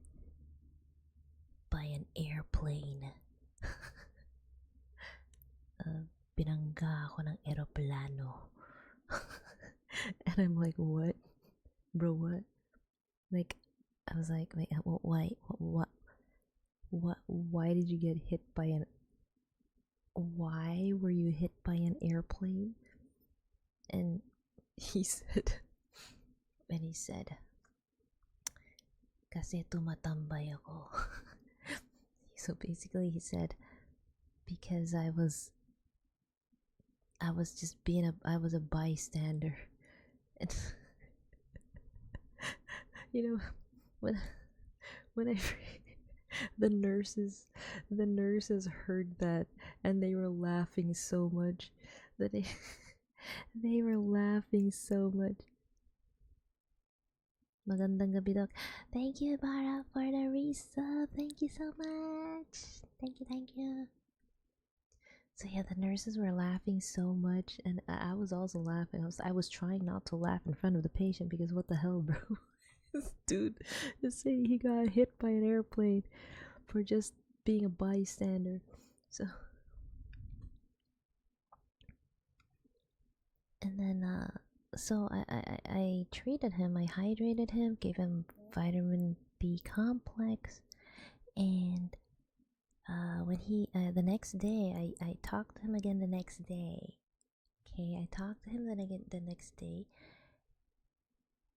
by an airplane. Binangga ako ng eroplano. And I'm like, what? Bro, what? Like, I was like, wait, why did you get hit by why were you hit by an airplane? And he said, kasi tumatambay ako. So basically he said, because I was just I was a bystander. And you know, when I the nurses heard that, and they were laughing so much that they were laughing so much. Magandang gabi, Doc. Thank you, Bara, for the resub. Thank you so much. Thank you, thank you. So yeah, the nurses were laughing so much, and I was also laughing. I was trying not to laugh in front of the patient because what the hell, bro? This dude is saying he got hit by an airplane for just being a bystander. So, and then so I treated him. I hydrated him, gave him vitamin B complex, and when he the next day, I talked to him again the next day. Okay, I talked to him then again the next day,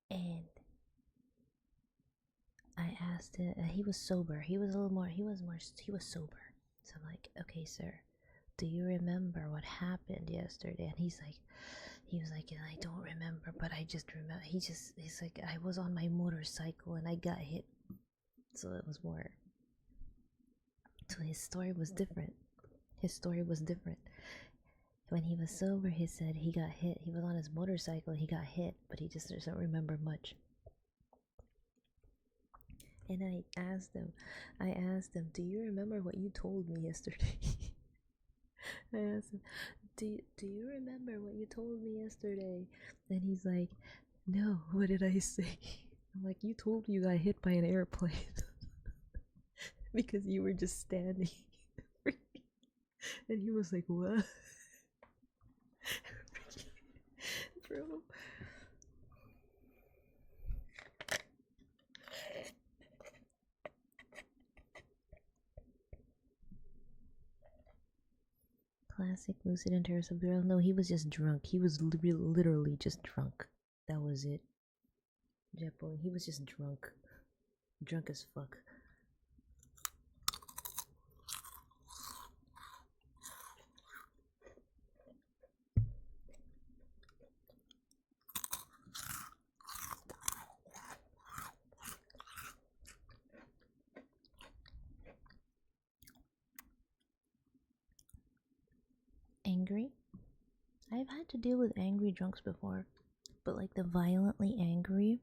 and I asked him. He was sober. He was a little more. He was more. He was sober. So I'm like, okay, sir, do you remember what happened yesterday? And he was like, I don't remember, but I just remember. He's like, I was on my motorcycle and I got hit. So it was more. So his story was different. His story was different. When he was sober, he said he got hit. He was on his motorcycle, he got hit, but he just doesn't remember much. And I asked him, do you remember what you told me yesterday? I asked him, do you remember what you told me yesterday? And he's like, no, what did I say? I'm like, you told me you got hit by an airplane because you were just standing. And he was like, what? Bro. Classic lucid intersubdural. No, he was just drunk. He was literally just drunk. That was it. Jeppo, he was just drunk. Drunk as fuck. Angry? I've had to deal with angry drunks before, but like the violently angry,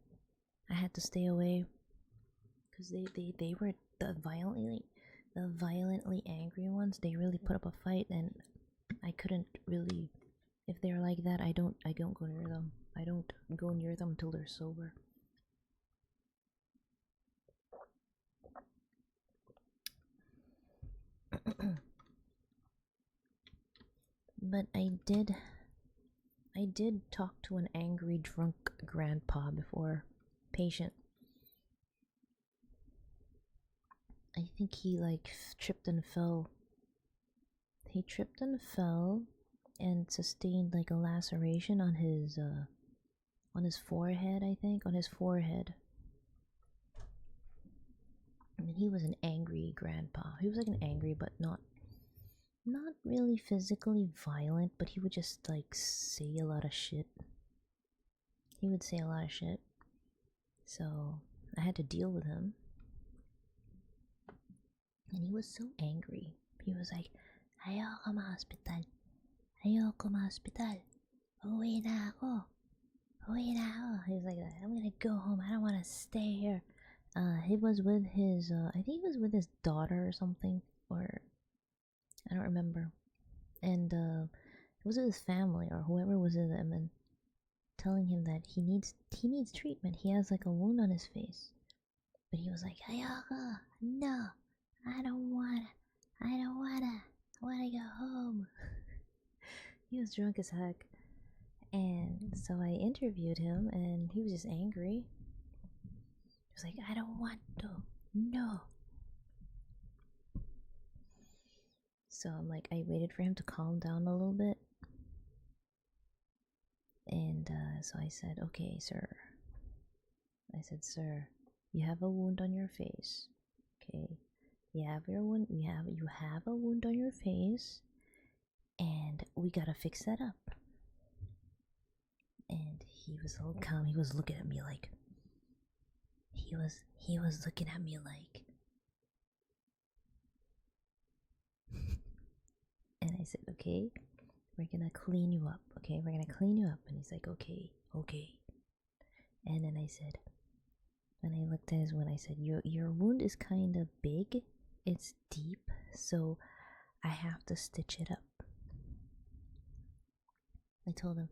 I had to stay away because they were the violently angry ones. They really put up a fight, and I couldn't really. If they're like that, I don't go near them. I don't go near them until they're sober. But I did talk to an angry drunk grandpa before. Patient. I think he like tripped and fell. He tripped and fell and sustained like a laceration on his forehead, I think, on his forehead. I mean, he was an angry grandpa. He was like an angry, but not really physically violent, but he would just like say a lot of shit. He would say a lot of shit. So I had to deal with him. And he was so angry. He was like, ayoko ma-hospital. Ayoko ma-hospital. Uwi na ako. Uwi na ako. He was like, I'm gonna go home. I don't want to stay here. He was with his, I think he was with his daughter or something. Or, I don't remember. And, it was with his family or whoever was with him, and telling him that he needs treatment. He has like a wound on his face. But he was like, ayoko. No. I don't wanna. I wanna go home. He was drunk as heck. And so I interviewed him, and he was just angry. He was like, I don't want to. No. So I'm like, I waited for him to calm down a little bit. And so I said, okay, sir. I said, sir, you have a wound on your face. Okay. You have a wound on your face, and we gotta fix that up. And he was all calm. He was looking at me like he was looking at me like and I said, okay, we're gonna clean you up. Okay, we're gonna clean you up. And he's like, okay. And then I said, When I looked at his wound, I said, your wound is kind of big. It's deep, so I have to stitch it up. I told him,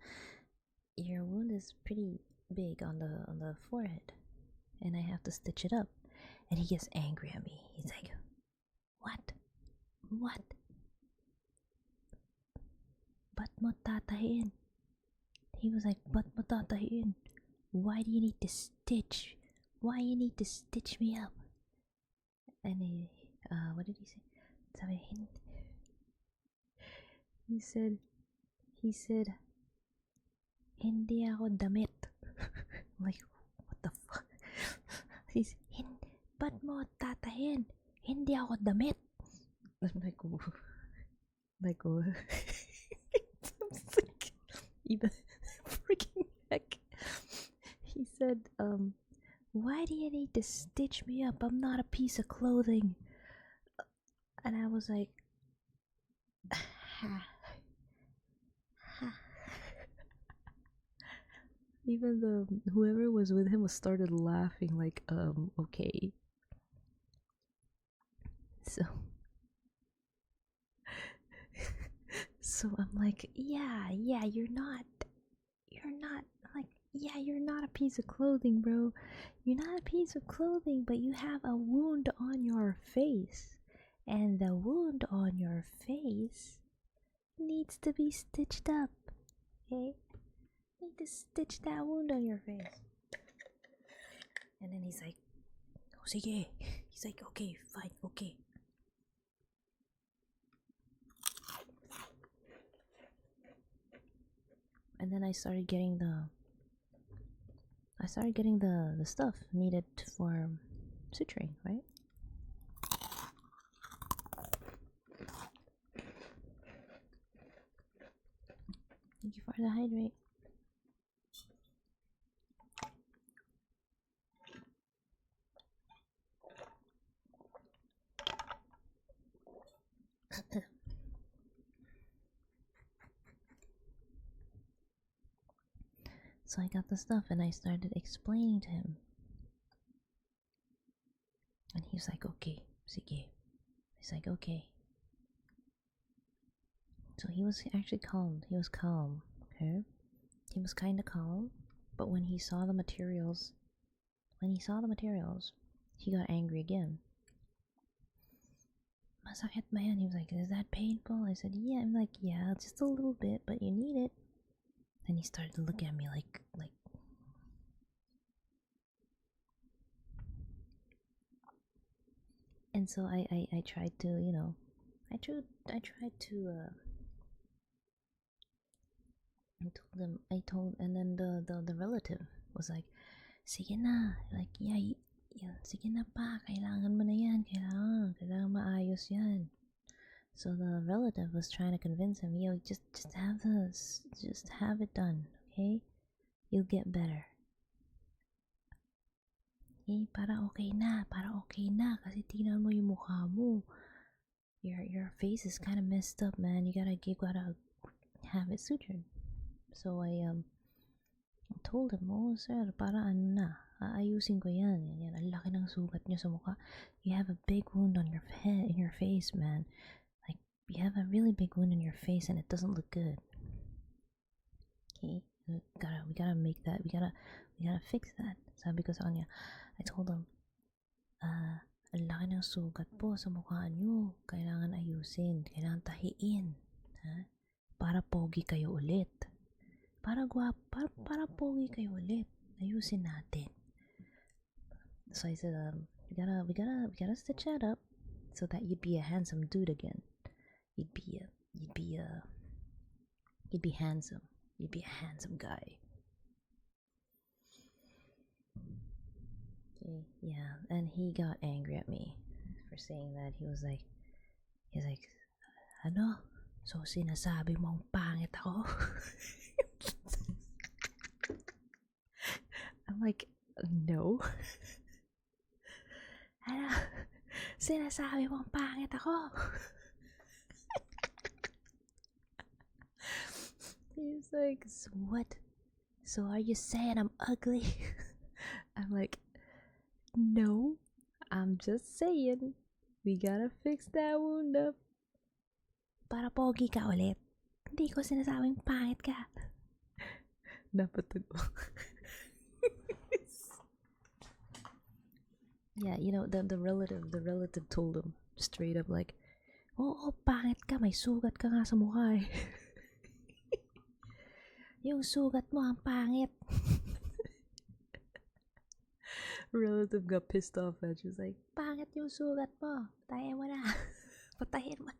your wound is pretty big on the forehead, and I have to stitch it up. And he gets angry at me. He's like, what? What? Ba't mo tatahiin? He was like, ba't mo tatahiin? Why do you need to stitch? Why you need to stitch me up? And what did he say? Sabi, he said, hindi ako damit. I'm like, what the fuck? He's, ba't mo tatahin? Hindi ako damit. I'm like, oh. Like, oh. Like, even freaking heck. He said, why do you need to stitch me up? I'm not a piece of clothing. And I was like, even the whoever was with him started laughing like, okay. So I'm like, yeah, you're not like, yeah, you're not a piece of clothing, bro. You're not a piece of clothing, but you have a wound on your face. And the wound on your face needs to be stitched up. Okay? You need to stitch that wound on your face. And then he's like, oh, sige. He's like, okay, fine, okay. And then I started getting the stuff needed for suturing, right? Thank you for the hydrate. So I got the stuff and I started explaining to him. And he was like, okay, sige. He's like, okay. So he was actually calm. He was calm, okay? He was kind of calm. But when he saw the materials, he got angry again. Masakit ba yan? He was like, is that painful? I said, yeah. I'm like, yeah, just a little bit, but you need it. Then he started to look at me like. And so I tried to, I tried to, and then the relative was like, sige na, like, yeah, sige na pa, kailangan mo na yan, kailangan maayos yan. So the relative was trying to convince him, yo, just have it done, okay? You'll get better. Eh, para okay na, kasi tingnan mo yung mukha mo. Your face is kind of messed up, man. You gotta have it sutured. So I told him, oh sir, para ano na, aayusin ko yan. Ang laki ng sugat niyo sa mukha. You have a big wound on your head, in your face, man. Like, you have a really big wound in your face and it doesn't look good. Okay, we gotta make that. We gotta fix that. Sabi ko sa kanya, I told him, ang laki ng sugat po sa mukha niyo. Kailangan ayusin, kailangan tahiin, ha? Para pogi kayo ulit. Para pogi kayo ulit. Ayusin natin. So I said, we gotta stitch that up so that you'd be a handsome dude again. You'd be handsome. You'd be a handsome guy. Okay, yeah, and he got angry at me for saying that. He's like, ano? So sinasabi mong pangit ako? I'm like, no. Ano? Sinasabi mong pangit ako? He's like, so what? So are you saying I'm ugly? I'm like, No, I'm just saying. We gotta fix that wound up. Para pogi ka ulit. Hindi ko sinasabing pangit ka. Napatag. Yeah, you know, the relative told him straight up like, oh, pangit ka, may sugat ka nga sa mukha eh. Yung sugat mo ang pangit. Relative got pissed off and she was like, pangit yung sugat mo. Patayin mo na. Patayin mo na.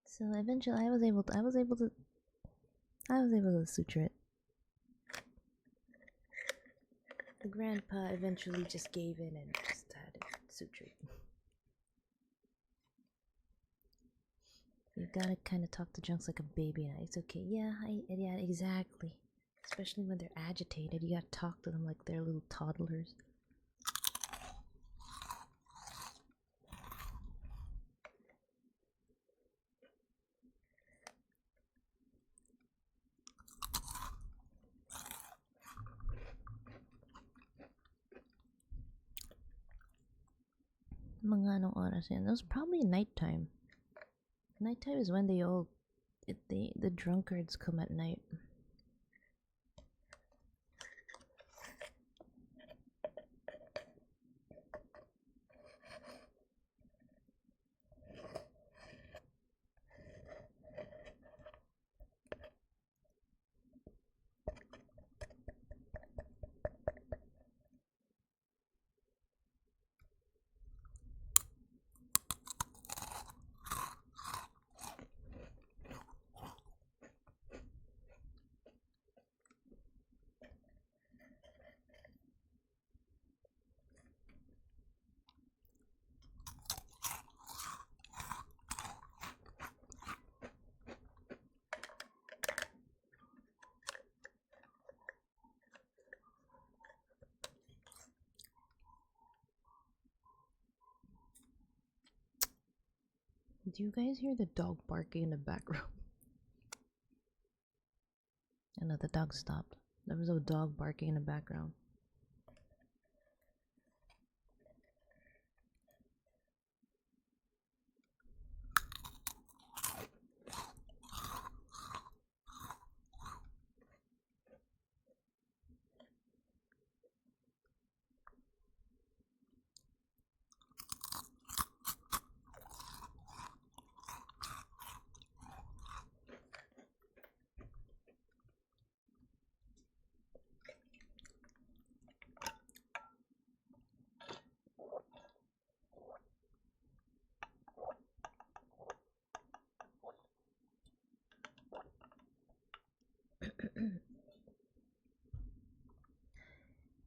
So eventually I was able to suture it. The grandpa eventually just gave in and just had it sutured. You gotta kind of talk to junks like a baby. Now it's okay. Yeah, yeah, exactly. Especially when they're agitated, you gotta talk to them like they're little toddlers. Mga anong oras yan? It was probably nighttime. Nighttime is when the drunkards come at night. Do you guys hear the dog barking in the background? I know the dog stopped. There was a dog barking in the background.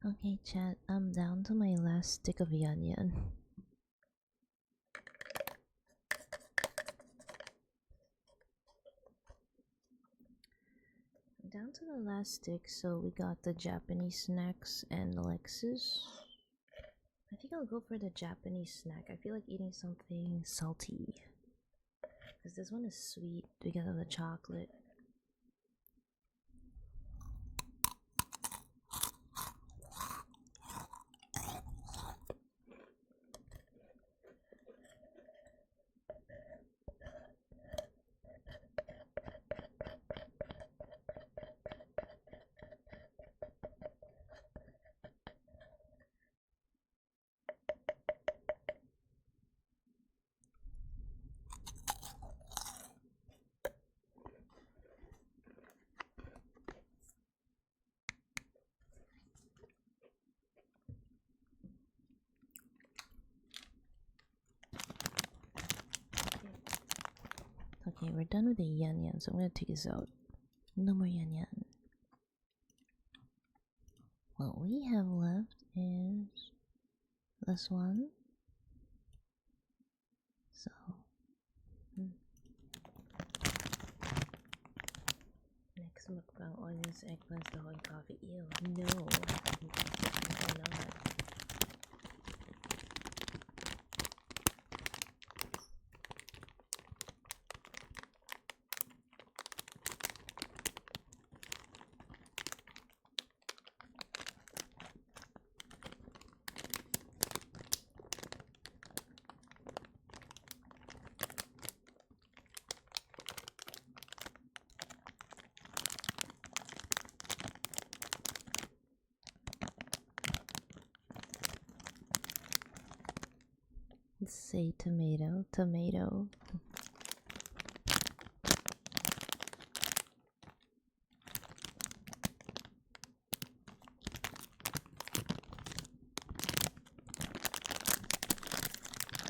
Okay, chat, I'm down to my last stick of yan yan. Down to the last stick, so we got the Japanese snacks and Alexis. I think I'll go for the Japanese snack. I feel like eating something salty. Because this one is sweet because of the chocolate. Okay, we're done with the yan yan, so I'm gonna take this out. No more yan yan. What we have left is this one. So, next mukbang, onions, eggplants, dog, and coffee. Ew, no, I not. Say tomato, tomato.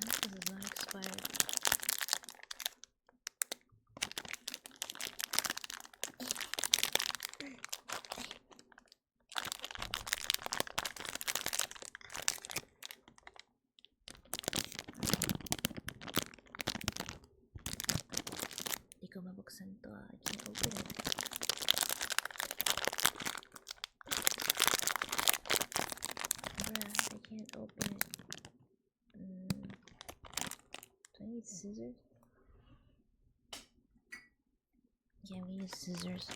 This is not expired. Di ko mabuksan to. I can't open it. Bruh, I can't open it. Do I need scissors? Yeah, we use scissors.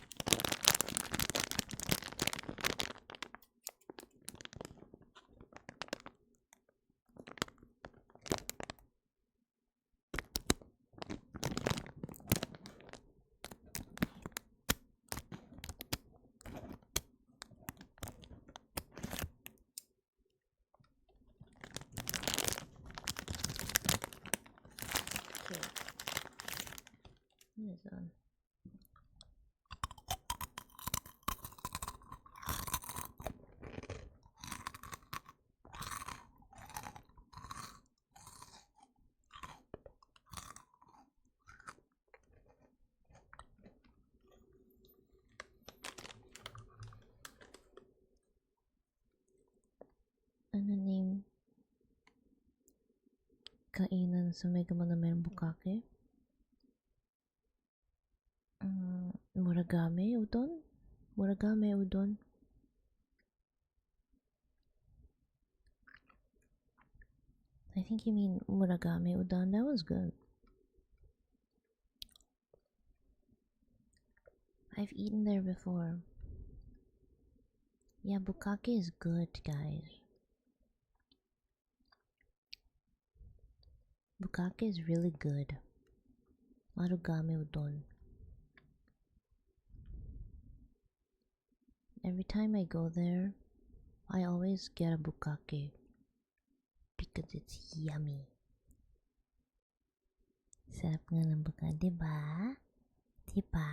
Okay. What is on? Ano name? Kainan sa may gamang na mayroong bukake? Muragame udon? Muragame udon? I think you mean muragame udon. That was good. I've eaten there before. Yeah, bukake is good, guys. Bukake is really good. Marugame udon. Every time I go there, I always get a bukake because it's yummy. Sarap nga ng bukake, diba? Diba?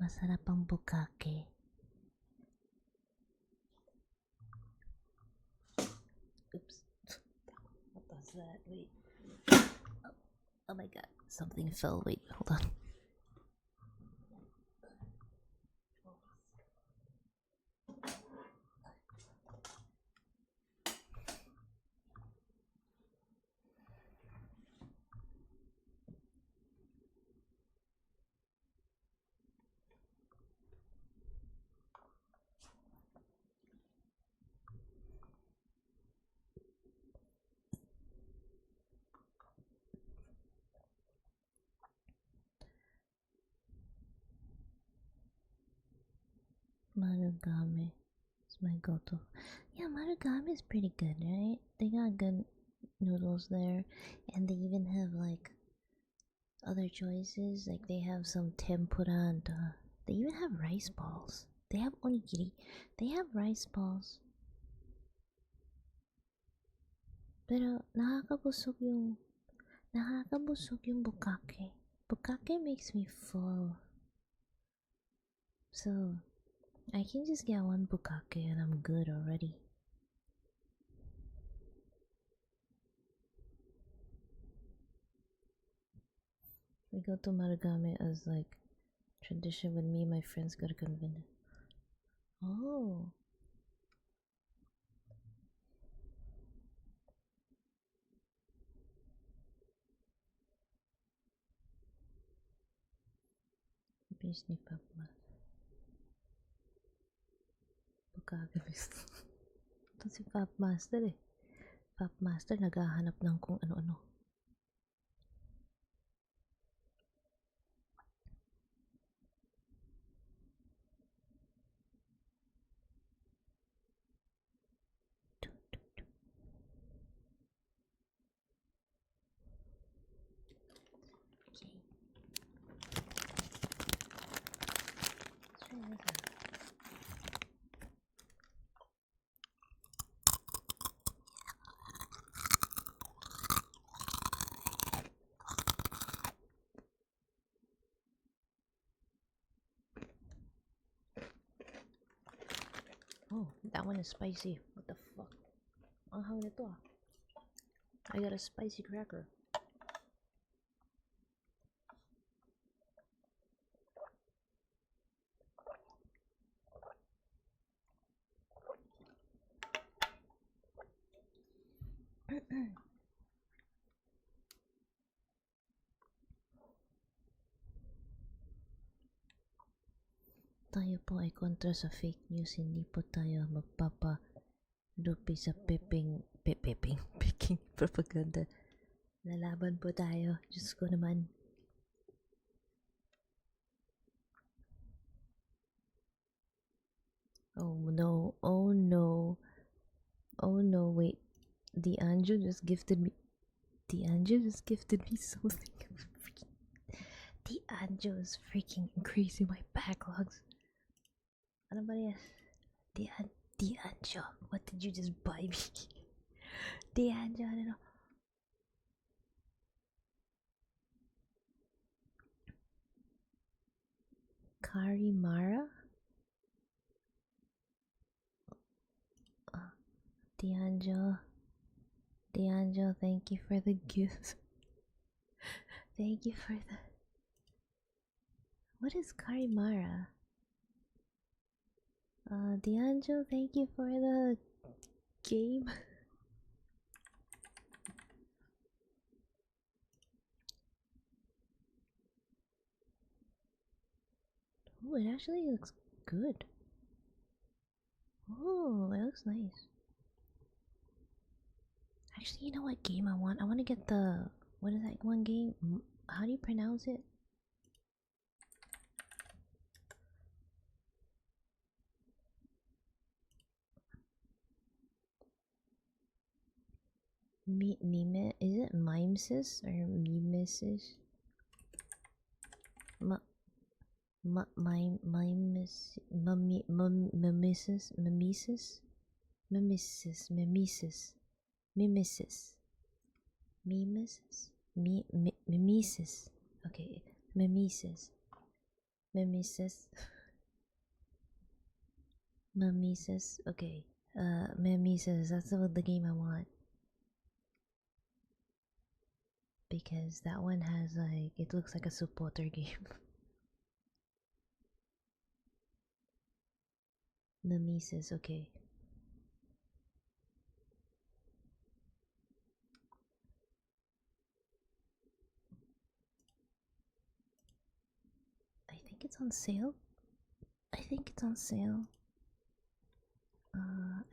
Masarap ang bukake. Oops. What was that? Wait. Oh my god. Something fell. Wait, hold on. Marugame is my go-to. Yeah, Marugame is pretty good, right? They got good noodles there, and they even have like other choices. Like they have some tempura and they even have rice balls. They have onigiri. They have rice balls. Pero nakakabusog yung bukake. Bukake makes me full. So I can just get one bukake and I'm good already. We go to Marugame as like tradition when me and my friends go to convention. Oh. Bis ni Papa. Bukake bis. Ito si Pop Master eh. Pop Master naghahanap ng kung ano-ano. That one is spicy. What the fuck? Ang hang nito ah. I got a spicy cracker. Tayo po ay kontra sa fake news. Hindi po tayo magpapalupi sa peking propaganda. Lalaban po tayo. Diyos ko naman. Oh no, oh no. Oh no, wait. The Angel just gifted me something. The Angel is freaking increasing my backlogs. Ano ba yan? The Angel, what did you just buy me? The Angel, I don't know. Karimara? The Angel, thank you for the gift. Thank you for the... What is Karimara? The Angel, thank you for the game. Oh, it actually looks good. Oh, it looks nice. Actually, you know what game I want? I want to get the... What is that one game? How do you pronounce it? Mime? Is it Mimesis or Mimesis? Mimesis? Mimesis? Mimesis? Mimesis? Mimesis? Mimesis? Mimesis? Mimesis? Okay, Mimesis. Mimesis. Mimesis. Okay. Mimesis. That's the game I want. Because that one has like, it looks like a supporter game. Mimesis. Okay. I think it's on sale. I think it's on sale.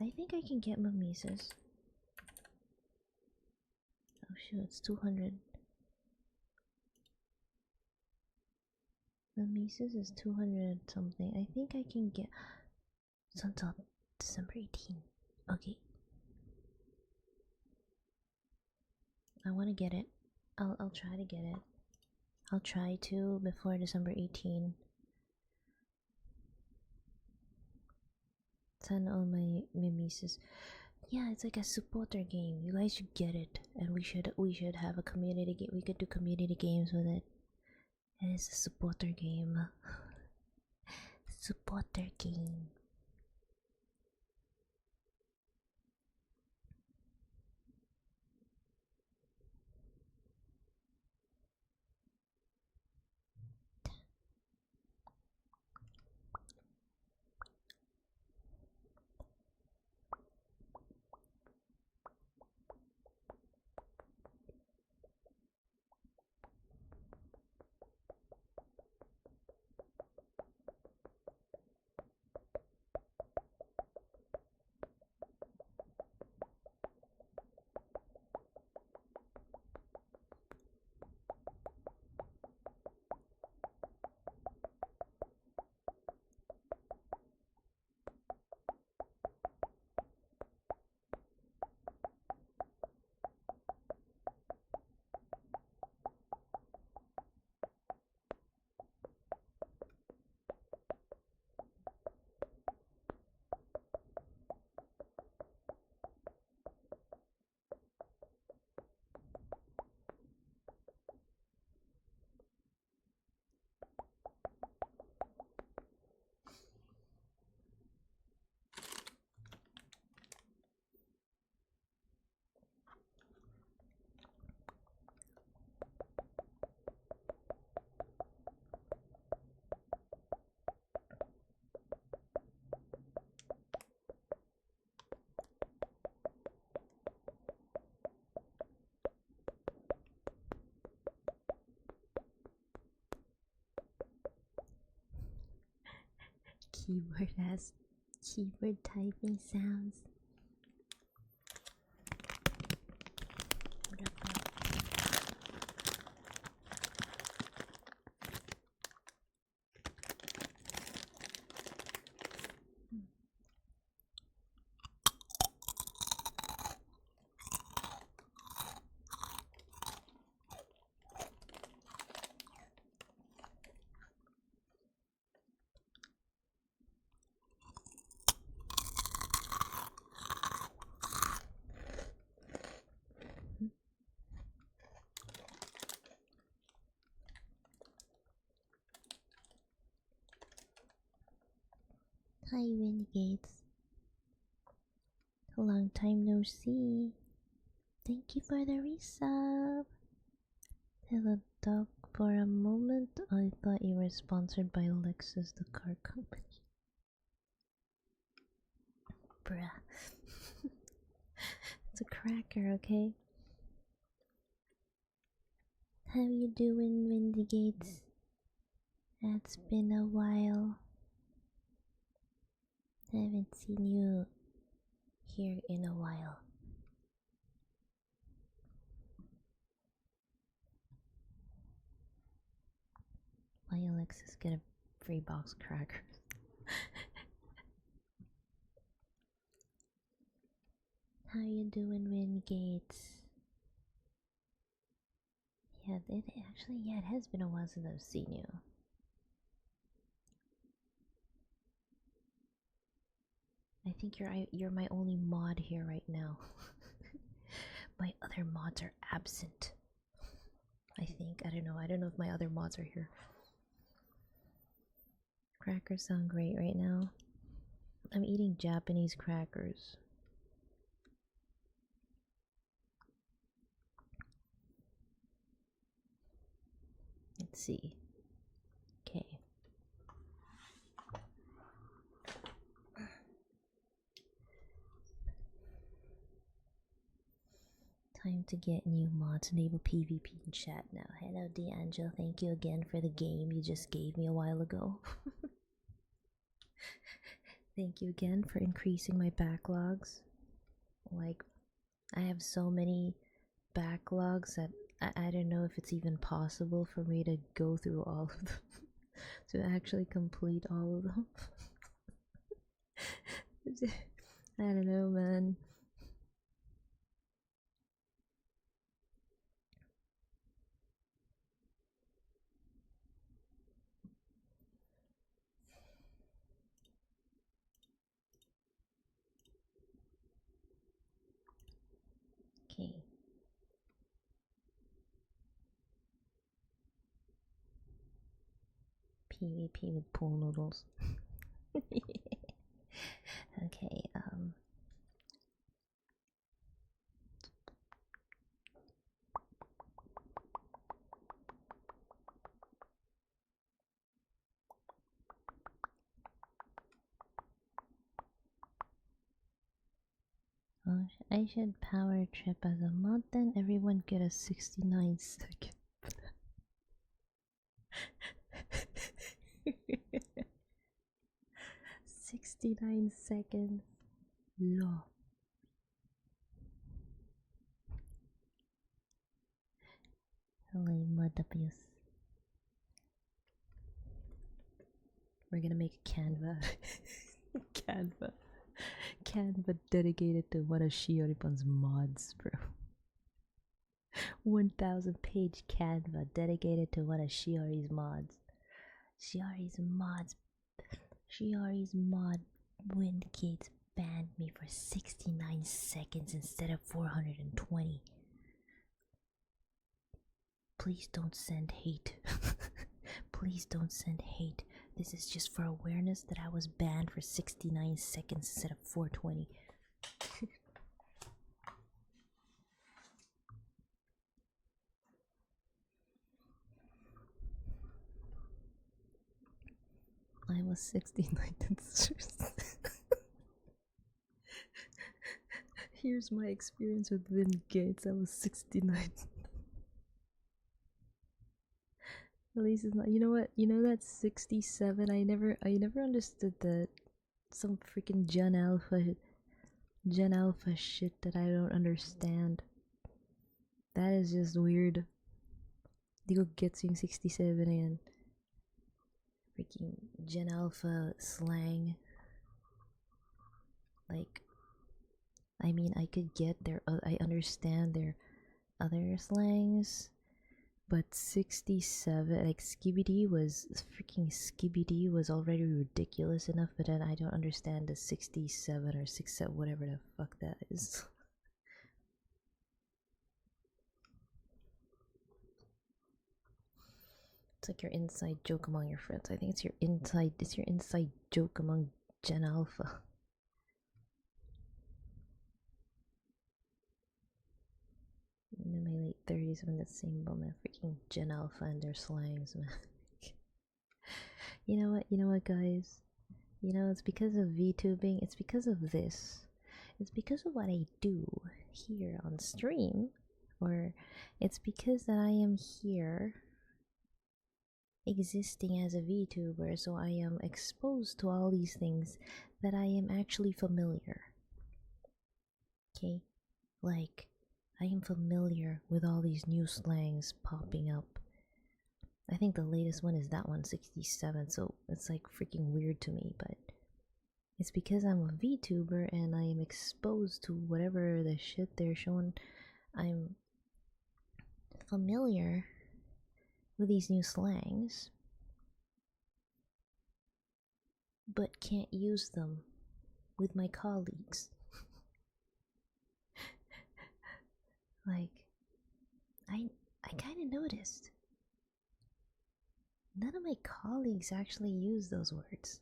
I think I can get Mimesis. Oh shoot, it's 200. Mimesis is 200 something. I think I can get... It's until December 18. Okay. I want to get it. I'll try to get it. I'll try to before December 18. Send all my Mimesis. Yeah, it's like a supporter game. You guys should get it, and we should have a community game. We could do community games with it. It is a supporter game. Supporter game. keyboard has keyboard typing sounds. Hi, Wingates. Long time no see. Thank you for the resub. Hello, dog. For a moment, I thought you were sponsored by Lexus, the car company. Bruh. It's a cracker, okay? How you doing, Windigates? It's been a while. I haven't seen you here in a while. Why Alexis get a free box of crackers? How you doing, Wingates? Yeah, it has been a while since I've seen you. I think you're my only mod here right now. My other mods are absent. I think. I don't know if my other mods are here. Crackers sound great right now. I'm eating Japanese crackers. Let's see. Okay. Time to get new mods, enable PvP in chat now. Hello, D'Angelo. Thank you again for the game you just gave me a while ago. Thank you again for increasing my backlogs. Like, I have so many backlogs that I don't know if it's even possible for me to go through all of them. To actually complete all of them. I don't know, man. Okay. PvP with pool noodles. Okay, oh, I should power trip as a mod, then everyone get a 69 second. 69 seconds. Law. Hello, mod abuse. We're gonna make a Canva. Canva dedicated to one of Shioripon's mods, bro. 1000 page Canva dedicated to one of Shiori's mods. Shiori's mod Windgates banned me for 69 seconds instead of 420. Please don't send hate. Please don't send hate. This is just for awareness that I was banned for 69 seconds instead of 420. I was 69. Here's my experience with Vin Gates. I was 69. At least it's not. You know what? You know that 67. I never understood that. Some freaking Gen Alpha shit that I don't understand. That is just weird. They go Getsing 67 and freaking Gen Alpha slang. Like, I mean, I could get their, I understand their other slangs, but 67, like Skibidi was already ridiculous enough, but then I don't understand the 67 or 67, whatever the fuck that is. It's like your inside joke among your friends. I think it's your inside joke among Gen Alpha. I'm in my late 30s, I'm in the same boat, man. Freaking Gen Alpha and their slangs, man. You know what, guys? You know, it's because of VTubing, it's because of this. It's because of what I do here on stream, or it's because that I am here existing as a VTuber, so I am exposed to all these things that I am actually familiar. Okay? Like, I am familiar with all these new slangs popping up. I think the latest one is that 167, so it's like freaking weird to me, but it's because I'm a VTuber and I am exposed to whatever the shit they're showing. I'm familiar with these new slangs, but can't use them with my colleagues. Like, I kind of noticed none of my colleagues actually use those words.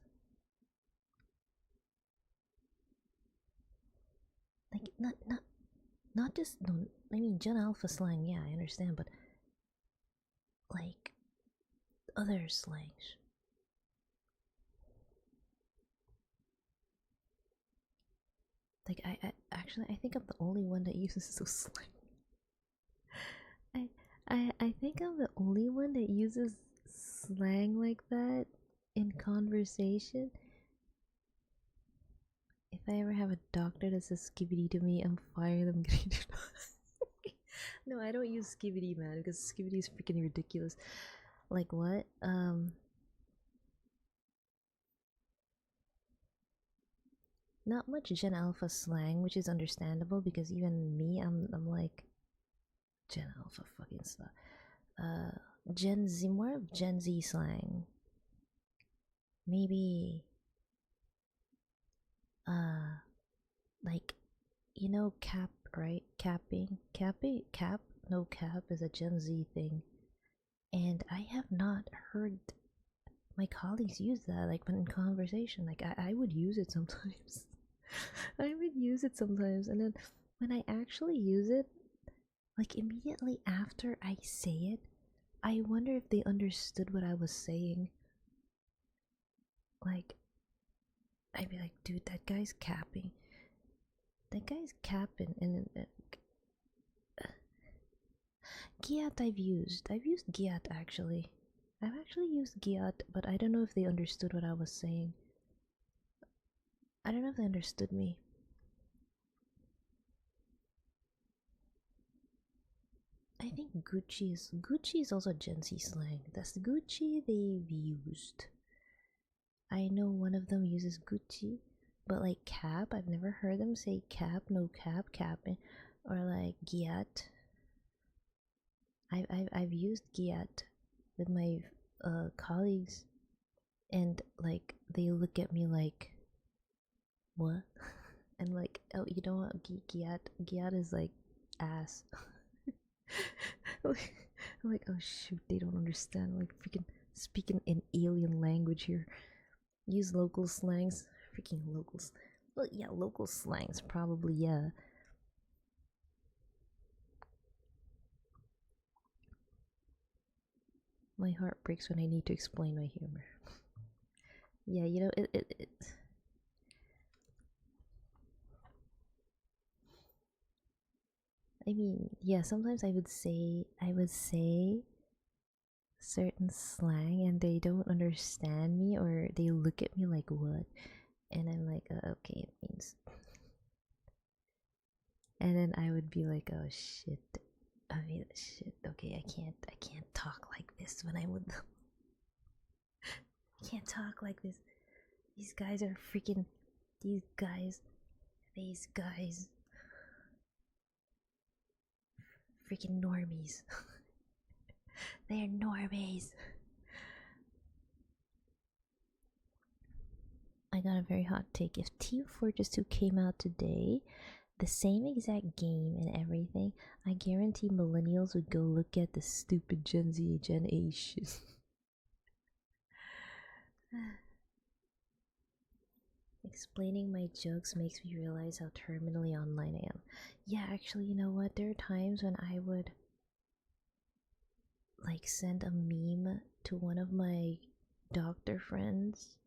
Like, not just, no, I mean, Gen Alpha slang, yeah, I understand, but like other slangs. Like, I think I'm the only one that uses those slang. I think I'm the only one that uses slang like that in conversation. If I ever have a doctor that says skibidi to me, I'm fired. I'm getting No, I don't use skibidi, man, because skibidi is freaking ridiculous. Like what? Not much Gen Alpha slang, which is understandable because even me, I'm like Gen Alpha fucking stuff. Gen Z, more of Gen Z slang. Maybe like, you know, cap, right? Capping, cap, no cap is a Gen Z thing, and I have not heard my colleagues use that, like, when in conversation. Like, I would use it sometimes. I would use it sometimes, and then when I actually use it, like immediately after I say it, I wonder if they understood what I was saying. Like, I'd be like, dude, that guy's capping. That guy's capping, and then Giat I've used. I've used Giat actually. I've actually used Giat, but I don't know if they understood what I was saying. I don't know if they understood me. I think Gucci is also Gen Z slang. That's Gucci they've used. I know one of them uses Gucci, but like cap, I've never heard them say cap, no cap, capping, or like Giat. I've used Giat with my colleagues, and like they look at me like, what? And like, oh, you know what? Giat is like ass. I'm like, oh shoot, they don't understand. I'm like, freaking speaking an alien language here. Use local slangs. Freaking locals. Well, yeah, local slangs, probably, yeah. My heart breaks when I need to explain my humor. Yeah, you know, it I mean, yeah, sometimes I would say certain slang and they don't understand me, or they look at me like what, and I'm like, okay, it means. And then I would be like, oh shit. I mean, shit. Okay, I can't talk like this when I'm with them. I can't talk like this. These guys are freaking. These guys. Freaking normies. They're normies. I got a very hot take. If Team Fortress 2 came out today, the same exact game and everything, I guarantee millennials would go look at the stupid Gen Z, Gen A shit. Explaining my jokes makes me realize how terminally online I am. Yeah, actually, you know what? There are times when I would like send a meme to one of my doctor friends,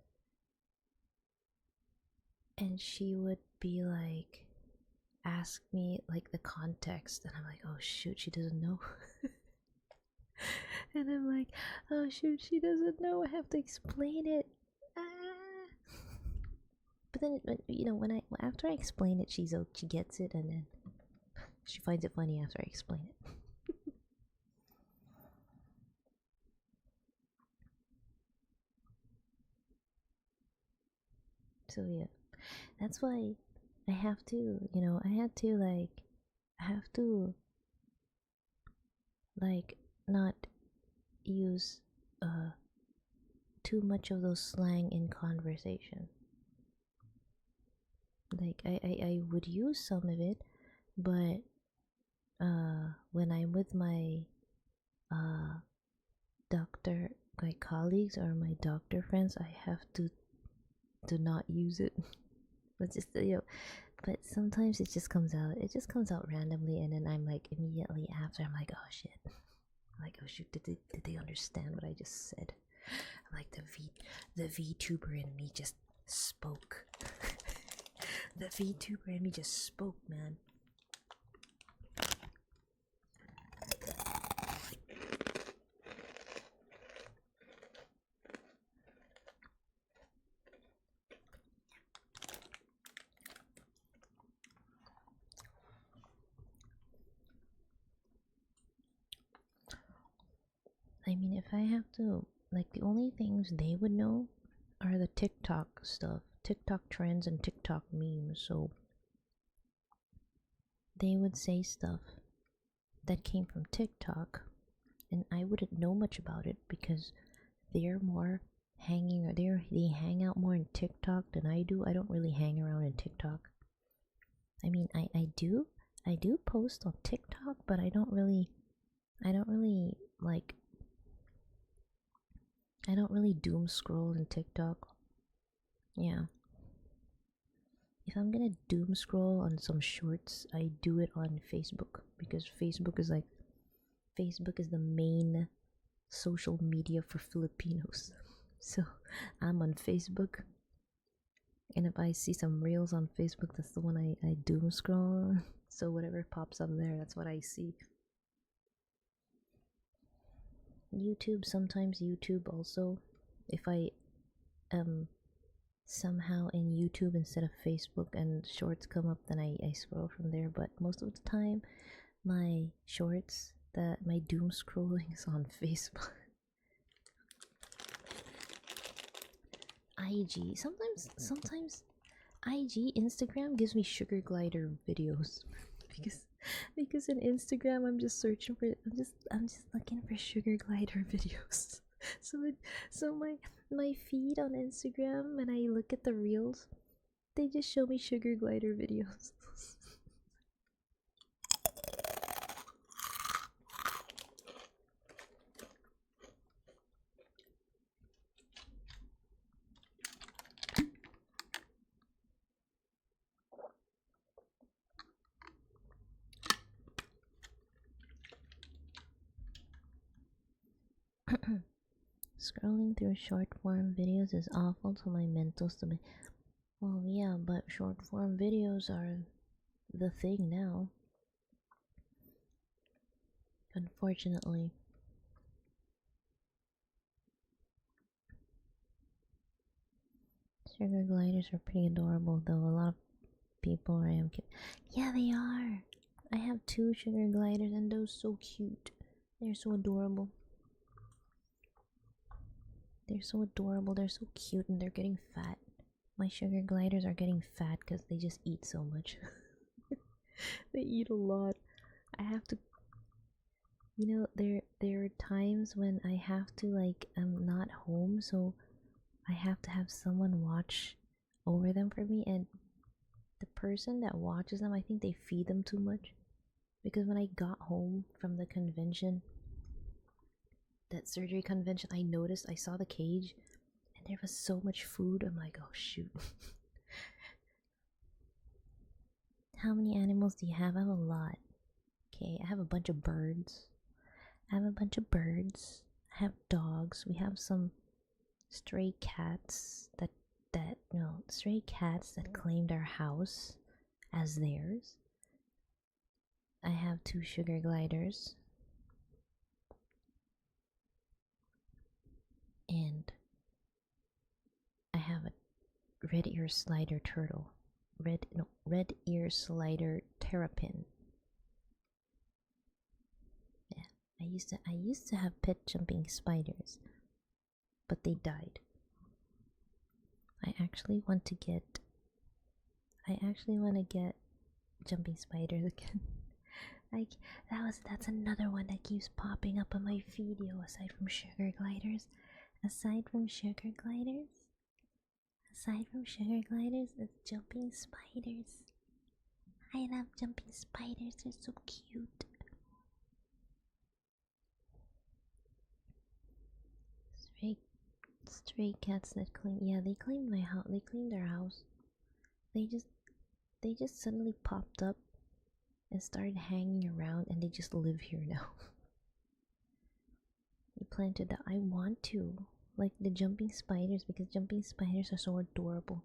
and she would be like, ask me like the context, and I'm like, oh shoot, she doesn't know. And I'm like, oh shoot, she doesn't know, I have to explain it. But then you know, when I after I explain it, she gets it, and then she finds it funny after I explain it. So yeah, that's why I have to, you know, I have to like not use too much of those slang in conversation. Like I would use some of it, but when I'm with my doctor, my colleagues or my doctor friends, I have to not use it. But just, you know, but sometimes it just comes out. It just comes out randomly, and then I'm like immediately after, I'm like, oh shit. I'm like, oh shoot, did they understand what I just said? I'm like, the VTuber in me just spoke. The VTuber in me just spoke, man. I mean, if I have to, like, the only things they would know are the TikTok stuff, TikTok trends, and TikTok memes. So they would say stuff that came from TikTok, and I wouldn't know much about it because they're more hanging, or they hang out more in TikTok than I do. I don't really hang around in TikTok. I mean, I do post on TikTok, but I don't really like, I don't really doom scroll in TikTok. Yeah. If I'm gonna doom scroll on some shorts, I do it on Facebook, because Facebook is the main social media for Filipinos. So I'm on Facebook, and if I see some reels on Facebook, that's the one I doom scroll. So whatever pops up there, that's what I see. YouTube, sometimes YouTube also. If I am somehow in YouTube instead of Facebook and shorts come up, then I scroll from there. But most of the time, my shorts, my doom scrolling is on Facebook. IG, sometimes IG, Instagram gives me sugar glider videos because in Instagram I'm just searching for, I'm just looking for sugar glider videos. So my feed on Instagram, when I look at the reels, they just show me sugar glider videos. Scrolling through short form videos is awful to my mental stability. Well, yeah, but short form videos are the thing now. Unfortunately. Sugar gliders are pretty adorable, though. A lot of people I am kidding. Yeah, they are. I have 2 sugar gliders, and those so cute. They're so adorable. They're so adorable. They're so cute, and they're getting fat. My sugar gliders are getting fat because they just eat so much. They eat a lot. I have to. You know, there are times when I have to, like, I'm not home, so I have to have someone watch over them for me, and the person that watches them, I think they feed them too much. Because when I got home from the convention, that surgery convention, I noticed, I saw the cage, and there was so much food. I'm like, oh shoot. How many animals do you have? I have a lot. Okay, I have a bunch of birds. I have dogs. We have some stray cats that stray cats that claimed our house as theirs. I have 2 sugar gliders. And I have a red ear slider turtle. Red ear slider terrapin. Yeah, I used to have pet jumping spiders, but they died. I actually want to get jumping spiders again. Like that's another one that keeps popping up on my video. Aside from sugar gliders, it's jumping spiders. I love jumping spiders. They're so cute. Stray cats that claim. Yeah, they claimed my house. They claimed their house. They just suddenly popped up and started hanging around, and they just live here now. They plan to die. I want to, like, the jumping spiders, because jumping spiders are so adorable.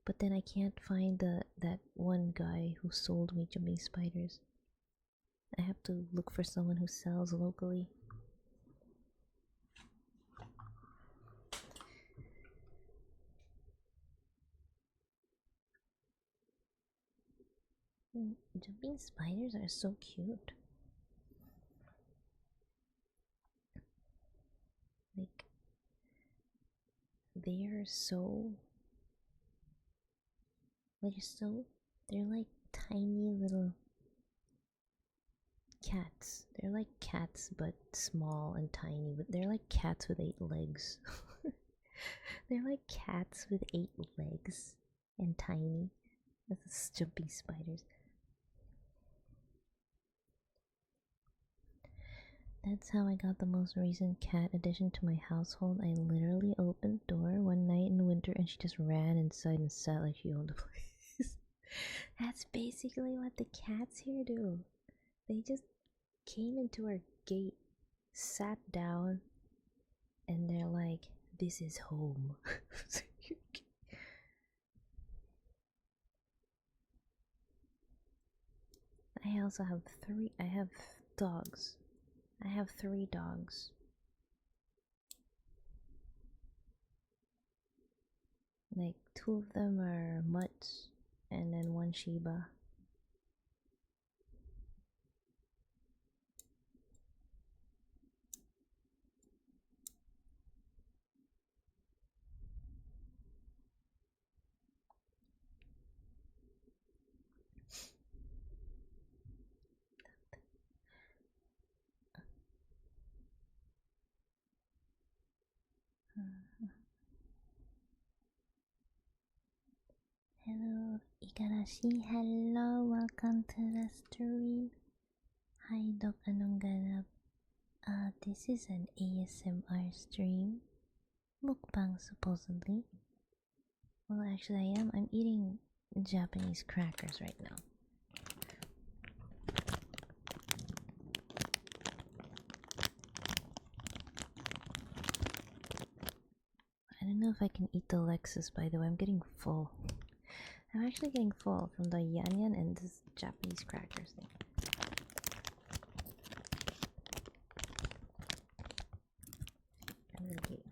But then I can't find that one guy who sold me jumping spiders. I have to look for someone who sells locally. Jumping spiders are so cute. Like, they're like tiny little cats. They're like cats, but small and tiny. But they're like cats with 8 legs. They're like cats with 8 legs and tiny. That's jumping spiders. That's how I got the most recent cat addition to my household. I literally opened the door one night in the winter, and she just ran inside and sat like she owned the place. That's basically what the cats here do. They just came into our gate, sat down, and they're like, this is home. I also have dogs. I have 3 dogs. Like, 2 of them are mutts, and then 1 Shiba. Hello, Igarashi. Hello, welcome to the stream. Hi, Doc, anong ganap? This is an ASMR stream. Mukbang, supposedly. Well, actually, I'm eating Japanese crackers right now. I don't know if I can eat the Lexus, by the way. I'm getting full. I'm actually getting full from the Yan and this Japanese crackers thing. I'm gonna get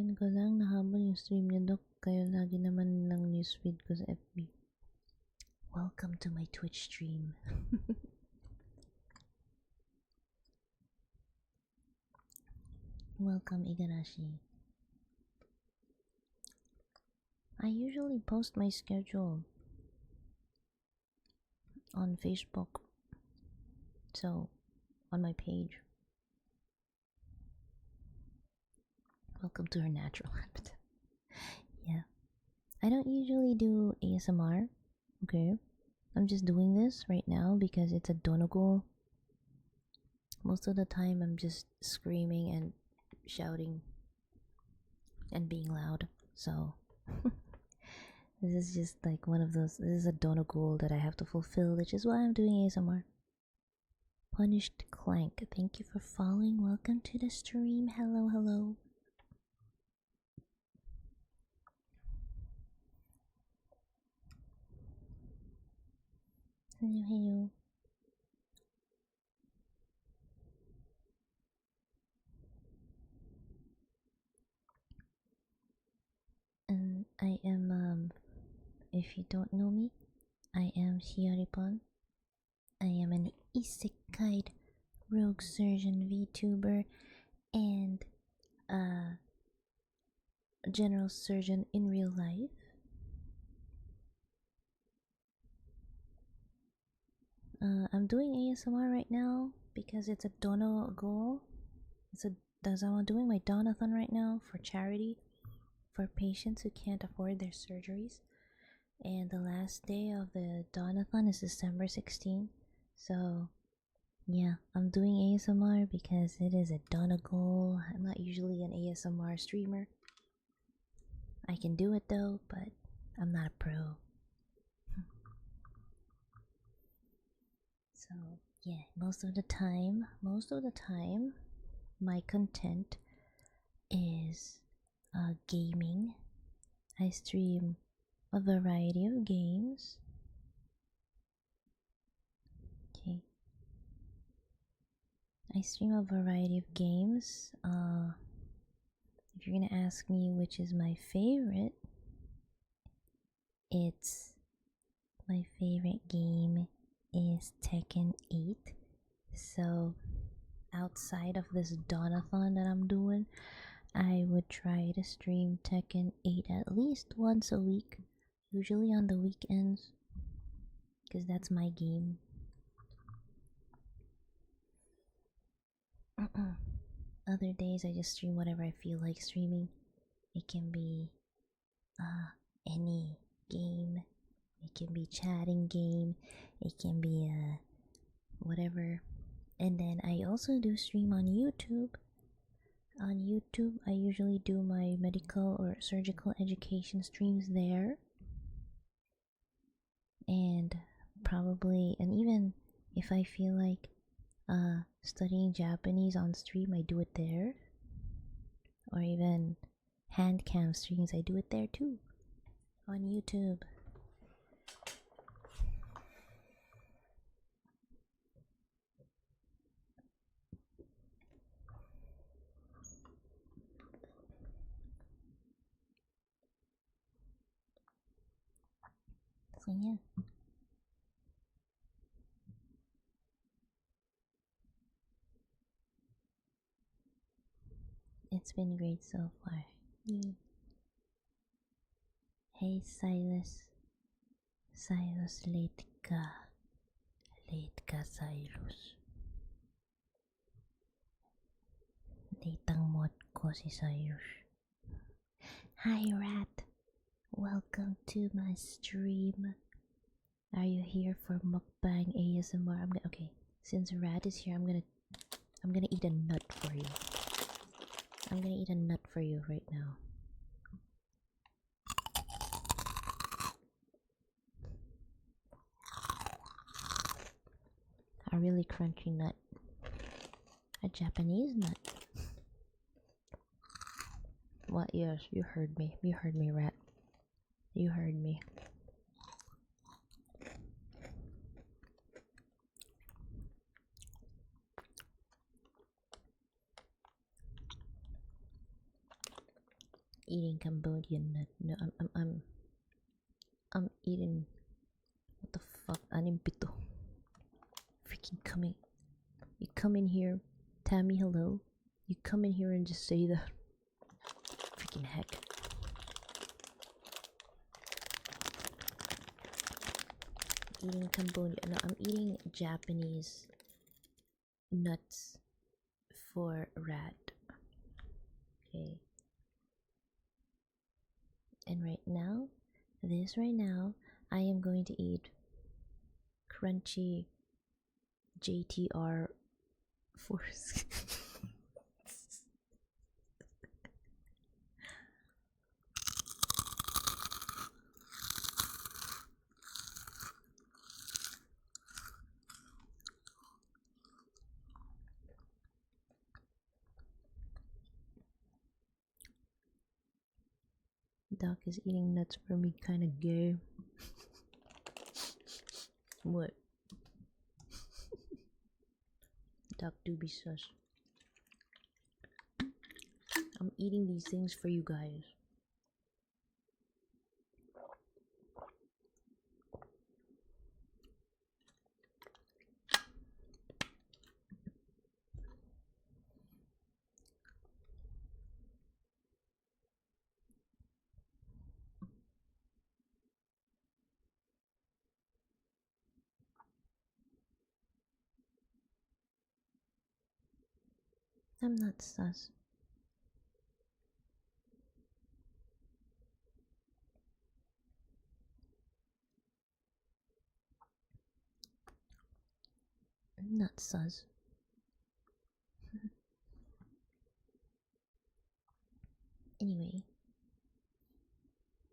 Ngayon ko lang nahabol yung stream niyo, Dok. Kayo lagi naman ng newsfeed ko sa FB. Welcome to my Twitch stream. Welcome, Igarashi. I usually post my schedule on Facebook. So, on my page. Welcome to her natural habitat. Yeah. I don't usually do ASMR. Okay. I'm just doing this right now because it's a donegal. Most of the time I'm just screaming and shouting and being loud. So this is just like one of those. This is a donegal that I have to fulfill, which is why I'm doing ASMR. Punished Clank, thank you for following. Welcome to the stream. Hello, hello. Hello, hello. And I am, if you don't know me, I am Shioripon. I am an isekai rogue surgeon VTuber and a general surgeon in real life. I'm doing ASMR right now because it's a dono goal. I'm doing my donathon right now for charity for patients who can't afford their surgeries. And the last day of the donathon is December 16th. So yeah, I'm doing ASMR because it is a donegal. I'm not usually an ASMR streamer. I can do it though, but I'm not a pro. So yeah, most of the time, my content is gaming. I stream a variety of games. Okay. I stream a variety of games. If you're gonna ask me which is my favorite, my favorite game is Tekken 8. So outside of this donathon that I'm doing, I would try to stream Tekken 8 at least once a week, usually on the weekends, because that's my game. Other days I just stream whatever I feel like streaming. It can be any game. It can be chatting game. It can be whatever. And then I also do stream on YouTube. On YouTube, I usually do my medical or surgical education streams there. And even if I feel like studying Japanese on stream, I do it there. Or even hand cam streams, I do it there too. On YouTube. So yeah. It's been great so far. Yeah. Hey Silas. Cyrus, late ka. Late ka, Cyrus. Late ang mod ko si Cyrus. Hi Rat. Welcome to my stream. Are you here for Mukbang ASMR? Okay, since Rat is here, I'm gonna eat a nut for you. I'm gonna eat a nut for you right now. A really crunchy nut. A Japanese nut. What? Yes, you heard me. You heard me, Rat. You heard me. eating Cambodian nut. No, I'm eating. What the fuck? Animpito. Freaking coming. You come in here, Tammy. Hello. You come in here and just say that. Freaking heck. Eating Cambodia. No, I'm eating Japanese nuts for rat. Okay. And right now, I am going to eat crunchy JTR Force. Doc is eating nuts for me, kinda gay. What? Doc do be sus. I'm eating these things for you guys. I'm not sus. I'm not sus. Anyway.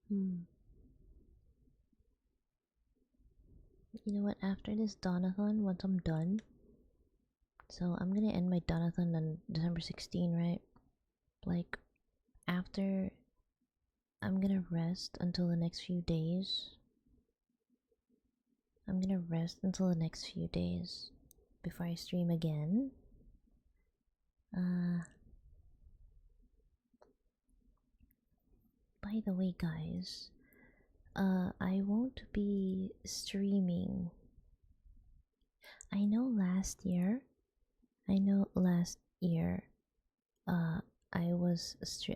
You know what? After this Donathon, once I'm done, so I'm gonna end my Donathon on December 16, right? Like, after, I'm gonna rest until the next few days. Before I stream again. By the way, guys, I won't be streaming. I know last year,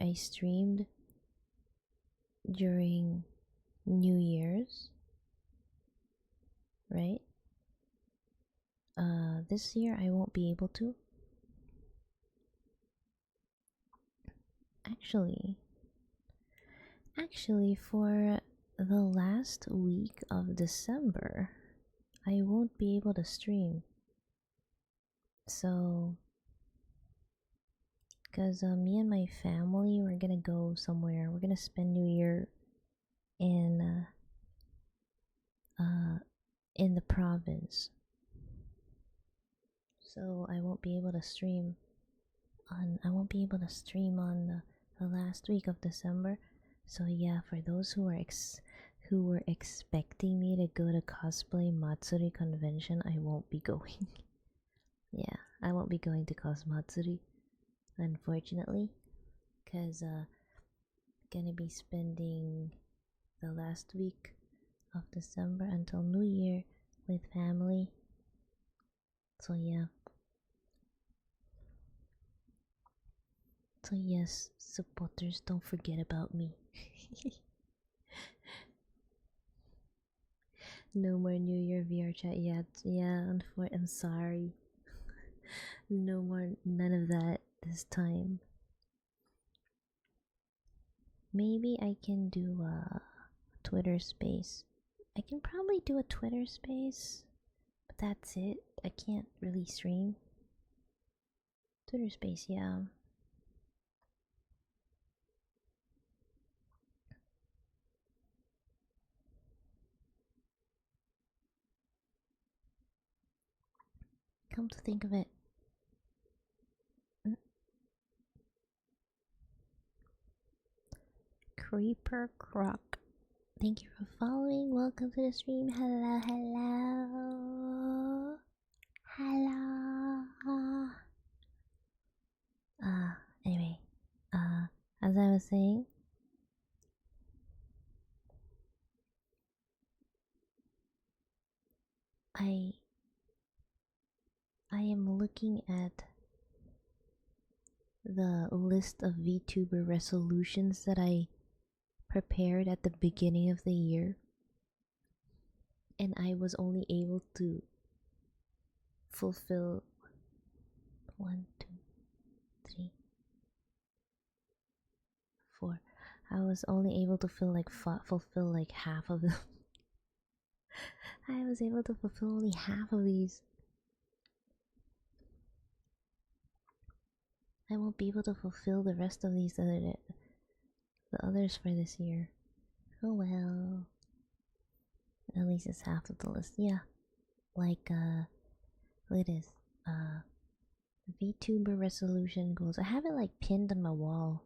I streamed during New Year's, right? This year I won't be able to. Actually, for the last week of December, I won't be able to stream. So, because me and my family, we're gonna go somewhere. We're gonna spend New Year in the province. So I won't be able to stream on. The last week of December. So yeah, for those who were expecting me to go to cosplay Matsuri convention, I won't be going. Yeah, I won't be going to Cosmatsuri, unfortunately, because gonna be spending the last week of December until New Year with family. So yeah. So yes, supporters, don't forget about me. No more New Year VR chat yet. Yeah, I'm sorry. None of that this time. Maybe I can do a Twitter space. I can probably do a Twitter space, but that's it. I can't really stream. Twitter space, yeah. Come to think of it. Creeper Croc. Thank you for following. Welcome to the stream. Hello. Anyway, as I was saying, I am looking at the list of VTuber resolutions that I prepared at the beginning of the year, and I was only able to fulfill 1, 2, 3, 4. I was only able to fulfill like half of them. I was able to fulfill only half of these. I won't be able to fulfill the rest of these the others for this year. Oh well. At least it's half of the list. Yeah. Like look at this. VTuber resolution goals. I have it like pinned on my wall.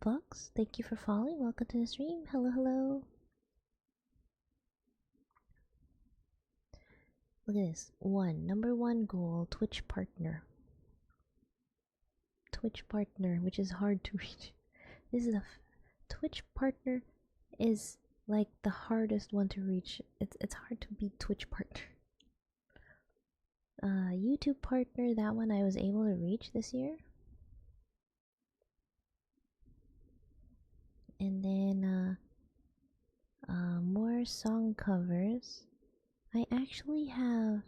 Bucks, thank you for following. Welcome to the stream. Hello, hello. Look at this. Number one goal, Twitch partner. Twitch partner, which is hard to reach. This is Twitch partner is like the hardest one to reach. It's hard to beat Twitch partner. YouTube partner, that one I was able to reach this year. And then more song covers. I actually have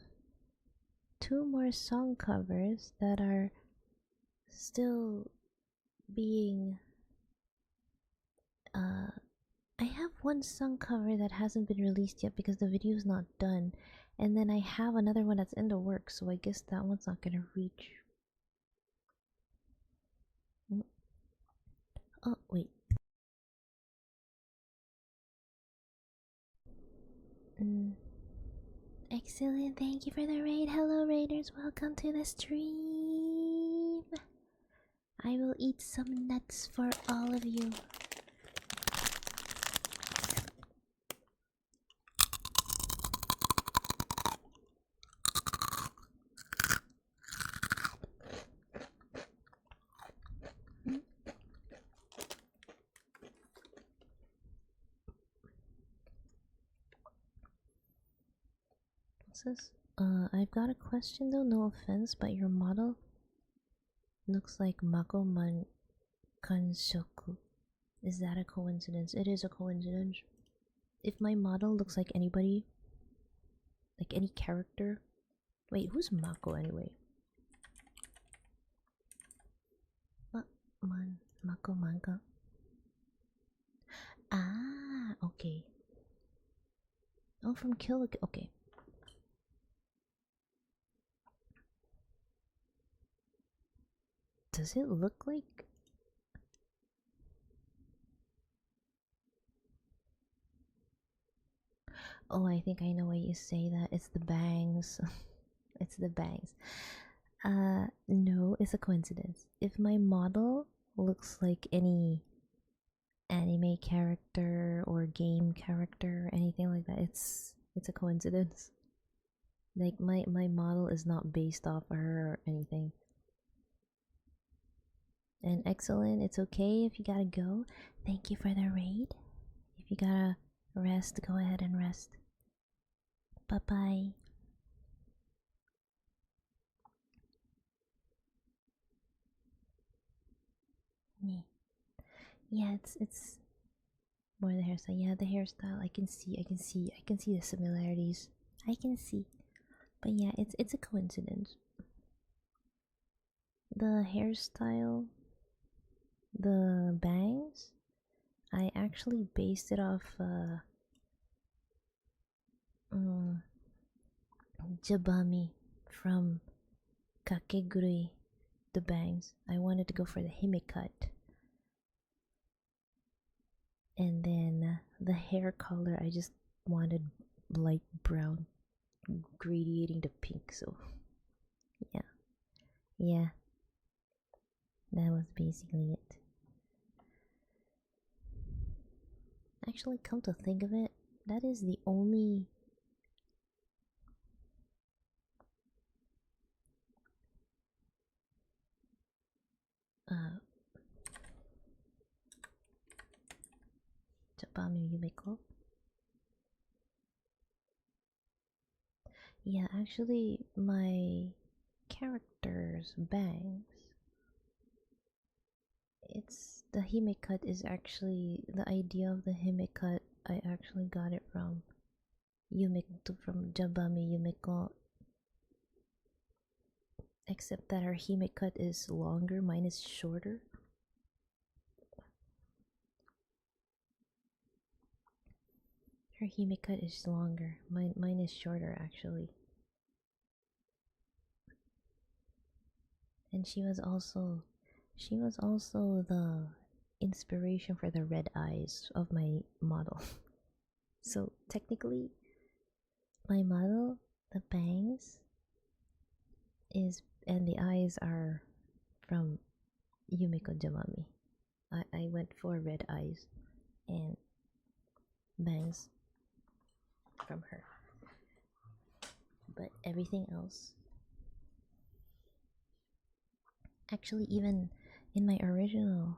2 more song covers that are still being I have 1 song cover that hasn't been released yet because the video is not done, and then I have another one that's in the works, so I guess that one's not gonna reach. Oh wait. Excellent, thank you for the raid. Hello raiders, welcome to the stream. I will eat some nuts for all of you. What's this? I've got a question though, no offense, but your model looks like Mako Kanshoku. Is that a coincidence? It is a coincidence. If my model looks like anybody, like any character. Wait, who's Mako anyway? Mako manga. Ah, okay. Oh, from Kill. Okay. Does it look like? Oh, I think I know why you say that. It's the bangs. It's the bangs. No, it's a coincidence. If my model looks like any anime character or game character, anything like that, it's a coincidence. Like my model is not based off of her or anything. And excellent, it's okay if you gotta go. Thank you for the raid. If you gotta rest, go ahead and rest. Bye bye. Yeah, it's more the hairstyle. Yeah, the hairstyle. I can see the similarities. I can see. But yeah, it's a coincidence. The hairstyle, the bangs, I actually based it off Jabami from Kakegurui, the bangs. I wanted to go for the hime cut. And then the hair color, I just wanted light brown gradiating to pink, so yeah, that was basically it. Actually, come to think of it, that is the only Jabami Yumeko. Yeah, actually, my character's bangs, it's the hime cut is actually the idea of the hime cut. I actually got it from Yumiko, from Jabami Yumiko, except that her hime cut is longer, mine is shorter. Her hime cut is longer, mine is shorter actually. And she was also the inspiration for the red eyes of my model. So technically, my model, the bangs is and the eyes are from Yumiko Jamami. I went for red eyes and bangs from her. But everything else, actually, even in my original,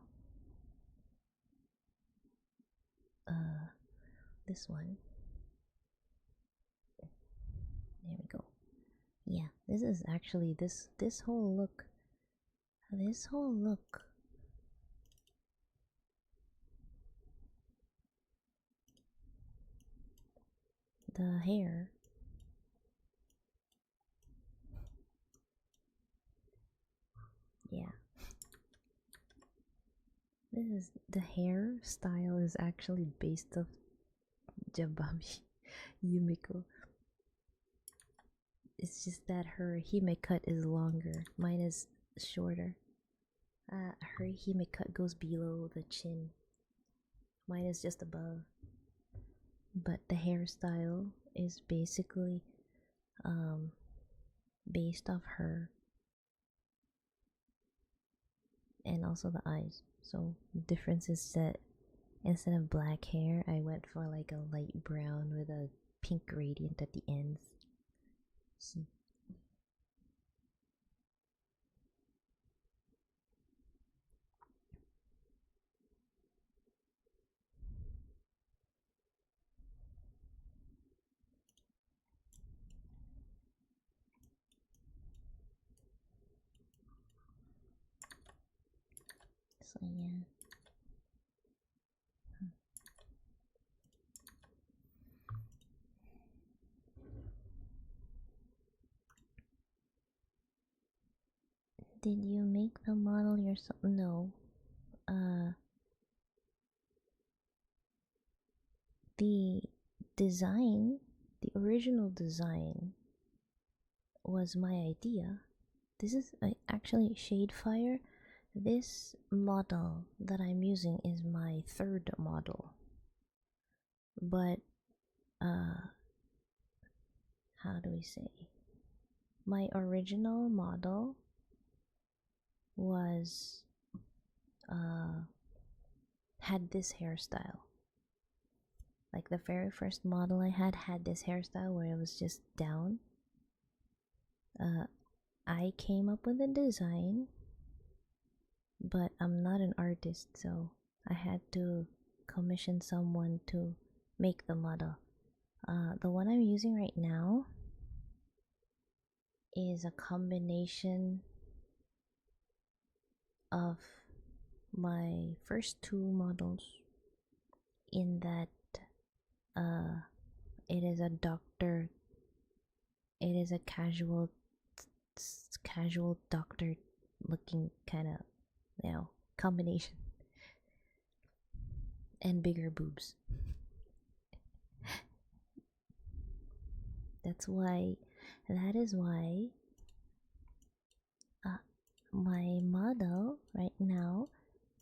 this one, there we go. Yeah, this is actually this whole look, the hair. Yeah, this is the hairstyle is actually based off Jabami Yumiko. It's just that her hime cut is longer. Mine is shorter. Her hime cut goes below the chin. Mine is just above. But the hairstyle is basically based off her, and also the eyes. So the difference is that instead of black hair, I went for like a light brown with a pink gradient at the ends. So yeah. Did you make the model yourself? No. Uh, the design, the original design, was my idea. This is actually Shadefire. This model that I'm using is my third model. But, how do we say? My original model was, had this hairstyle. Like the very first model I had this hairstyle where it was just down. I came up with a design, but I'm not an artist, so I had to commission someone to make the model. The one I'm using right now is a combination of my first two models, in that it is a doctor, it is a casual doctor looking kind of, combination, and bigger boobs. That is why my model right now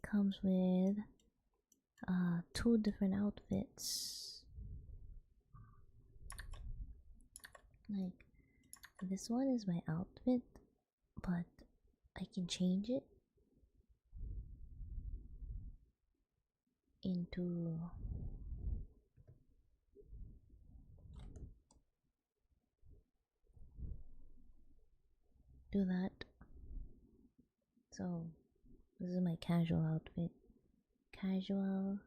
comes with two different outfits. Like, this one is my outfit, but I can change it into do that. So this is my casual outfit. Casual.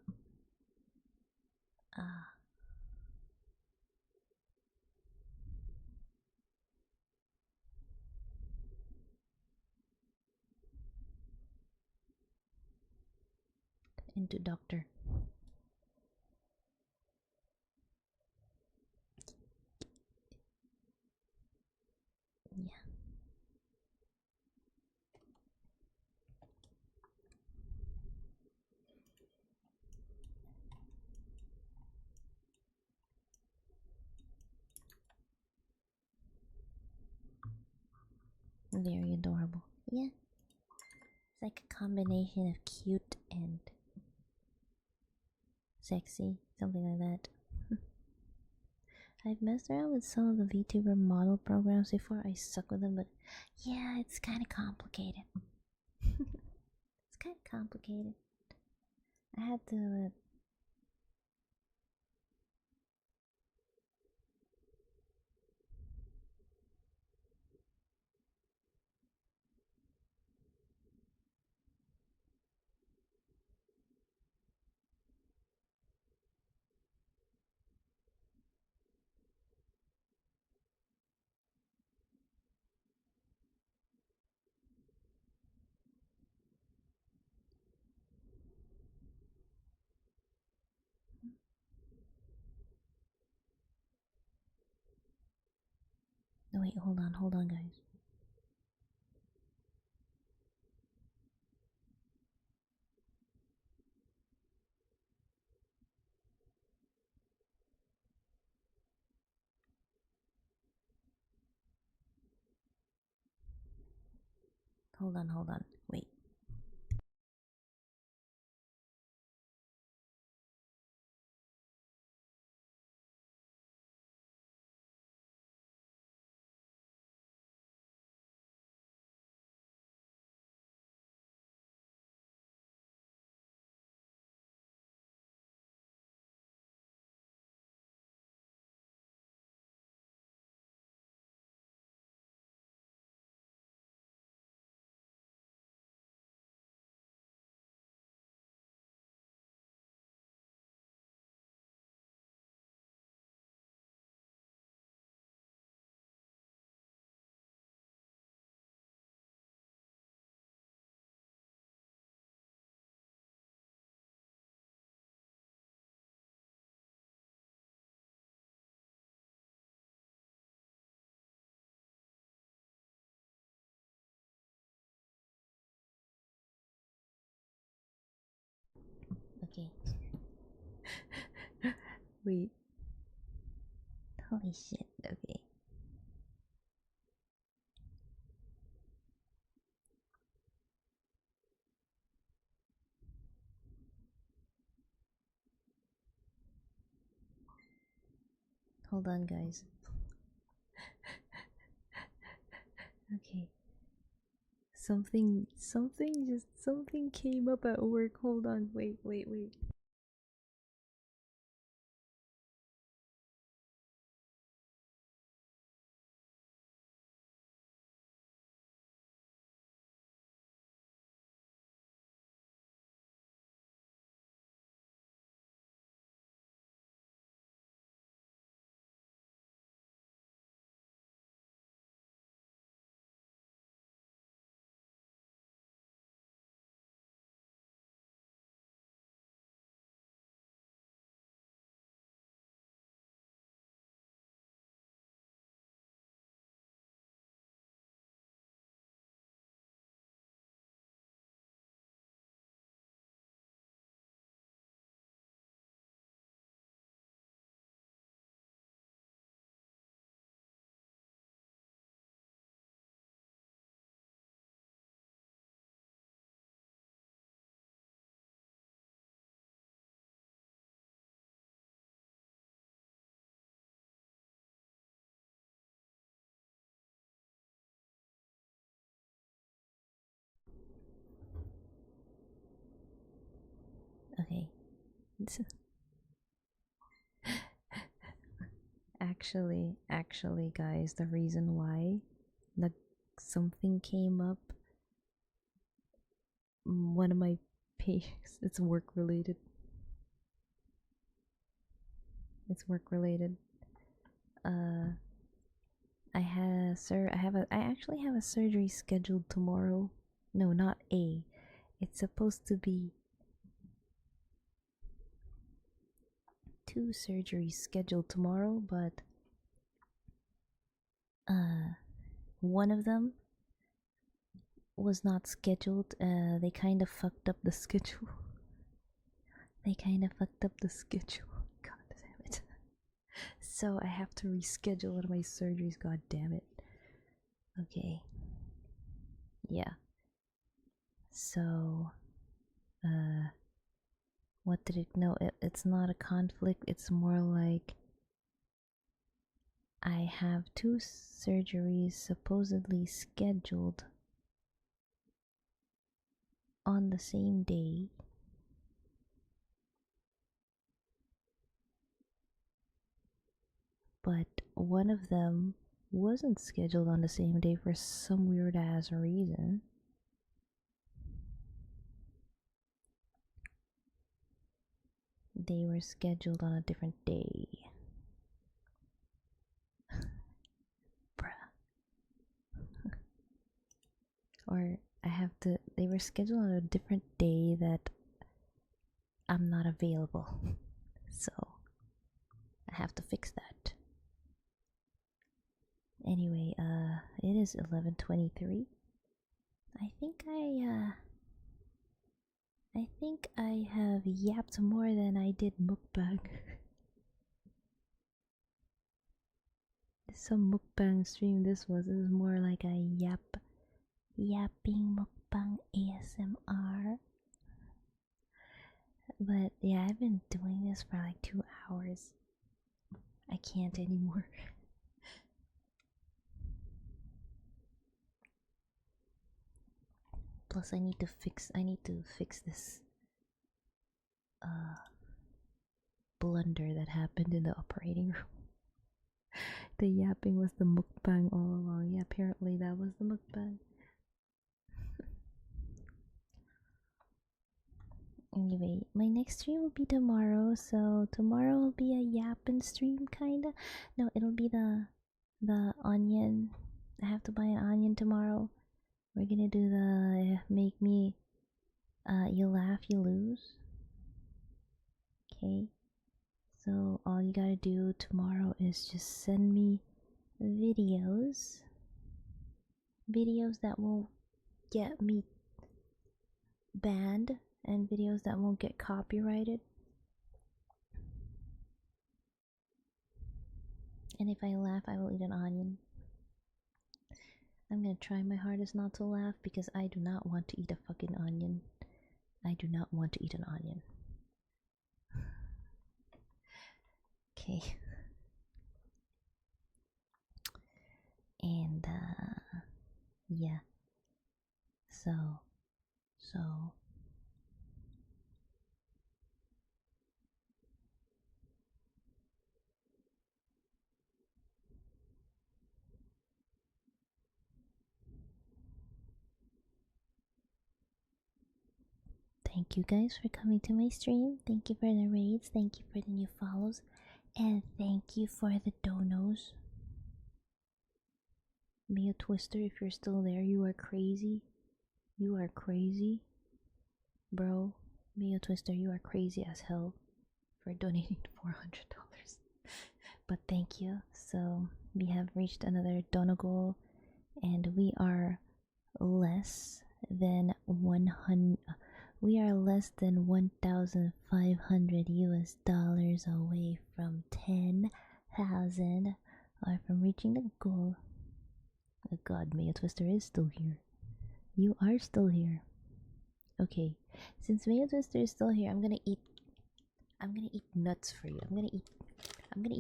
into doctor. Yeah. Very adorable. Yeah. It's like a combination of cute and sexy, something like that. I've messed around with some of the VTuber model programs before. I suck with them, but yeah, it's kind of complicated. It's kind of complicated. I had to no, wait, hold on, guys. Hold on, wait. Okay. Wait. Holy shit, okay. Hold on, guys. Okay. Something came up at work. Hold on, wait. Okay. Actually, guys, the reason why the something came up, one of my patients, it's work related. It's work related. Uh, I actually have a surgery scheduled tomorrow. No, not a. It's supposed to be 2 surgeries scheduled tomorrow, but one of them was not scheduled. They kind of fucked up the schedule. God damn it. So I have to reschedule one of my surgeries. God damn it. Okay. Yeah. So, what did it? No, it's not a conflict. It's more like I have 2 surgeries supposedly scheduled on the same day. But one of them wasn't scheduled on the same day for some weird ass reason. They were scheduled on a different day. Bruh. Or they were scheduled on a different day that I'm not available. So I have to fix that. Anyway, it is 11:23. I think I have yapped more than I did mukbang. Some mukbang stream this was. This is more like a yapping mukbang ASMR. But yeah, I've been doing this for like 2 hours. I can't anymore. Plus I need to fix this blunder that happened in the operating room. The yapping was the mukbang all along. Yeah, apparently that was the mukbang. Anyway, my next stream will be tomorrow, so tomorrow will be a yapping stream kinda. No, it'll be the onion. I have to buy an onion tomorrow. We're gonna do the make me you laugh, you lose. Okay. So all you gotta do tomorrow is just send me videos that won't get me banned and videos that won't get copyrighted. And if I laugh, I will eat an onion. I'm gonna try my hardest not to laugh because I do not want to eat a fucking onion. I do not want to eat an onion. Okay. And yeah. So thank you guys for coming to my stream. Thank you for the raids. Thank you for the new follows. And thank you for the donos. Mia Twister, if you're still there, you are crazy. You are crazy. Bro, Mia Twister, you are crazy as hell for donating $400. But thank you. So we have reached another dono goal, and we are less than 1,500 US dollars away from 10,000 or from reaching the goal. Oh god, Maya Twister is still here. You are still here. Okay, since Maya Twister is still here, I'm gonna eat nuts for you. I'm gonna eat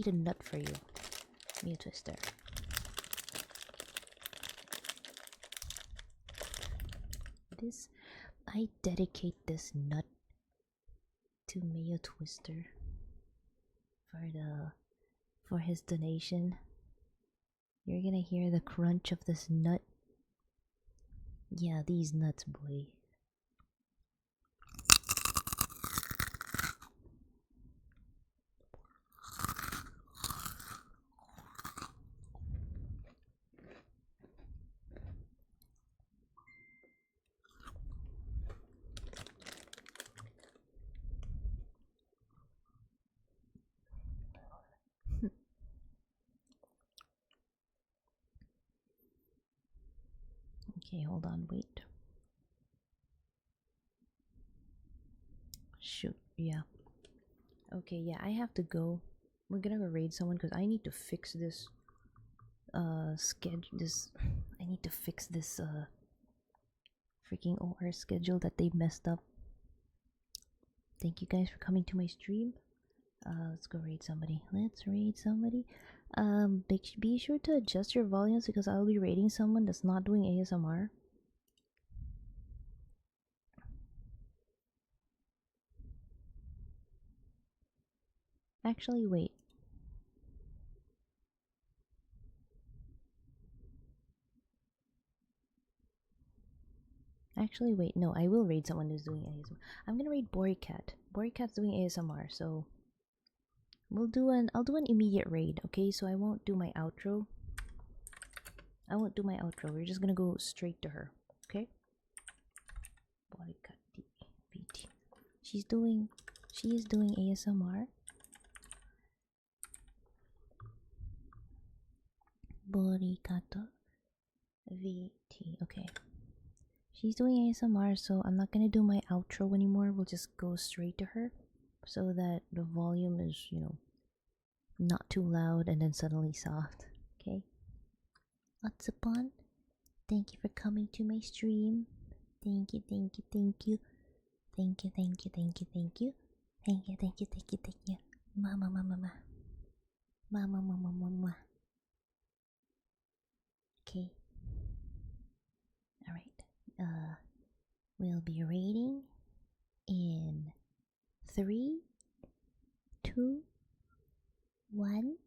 a nut for you, Maya Twister. I dedicate this nut to Maya Twister for his donation. You're gonna hear the crunch of this nut. Yeah, these nuts, boy. Okay, hold on, wait. Shoot, yeah. Okay, yeah, I have to go. We're gonna go raid someone because I need to fix this schedule. I need to fix this freaking OR schedule that they messed up. Thank you guys for coming to my stream. Let's go raid somebody. Let's raid somebody. Be sure to adjust your volumes because I'll be raiding someone that's not doing ASMR. Actually, wait. Actually, wait. No, I will raid someone who's doing ASMR. I'm gonna raid Borycat. Borycat's doing ASMR, so I'll do an immediate raid. Okay, so I won't do my outro. We're just gonna go straight to her. Okay. Borycat VT. She is doing ASMR. Borycat VT. Okay. She's doing ASMR, so I'm not gonna do my outro anymore. We'll just go straight to her so that the volume is, not too loud and then suddenly soft. Okay? What's up, on? Thank you for coming to my stream. Thank you, thank you, thank you. Thank you, thank you, thank you, thank you. Thank you, thank you, thank you, thank you. Mama, mama, mama. Mama, mama, mama. Okay. Alright. We'll be rating in 3, 2, 1.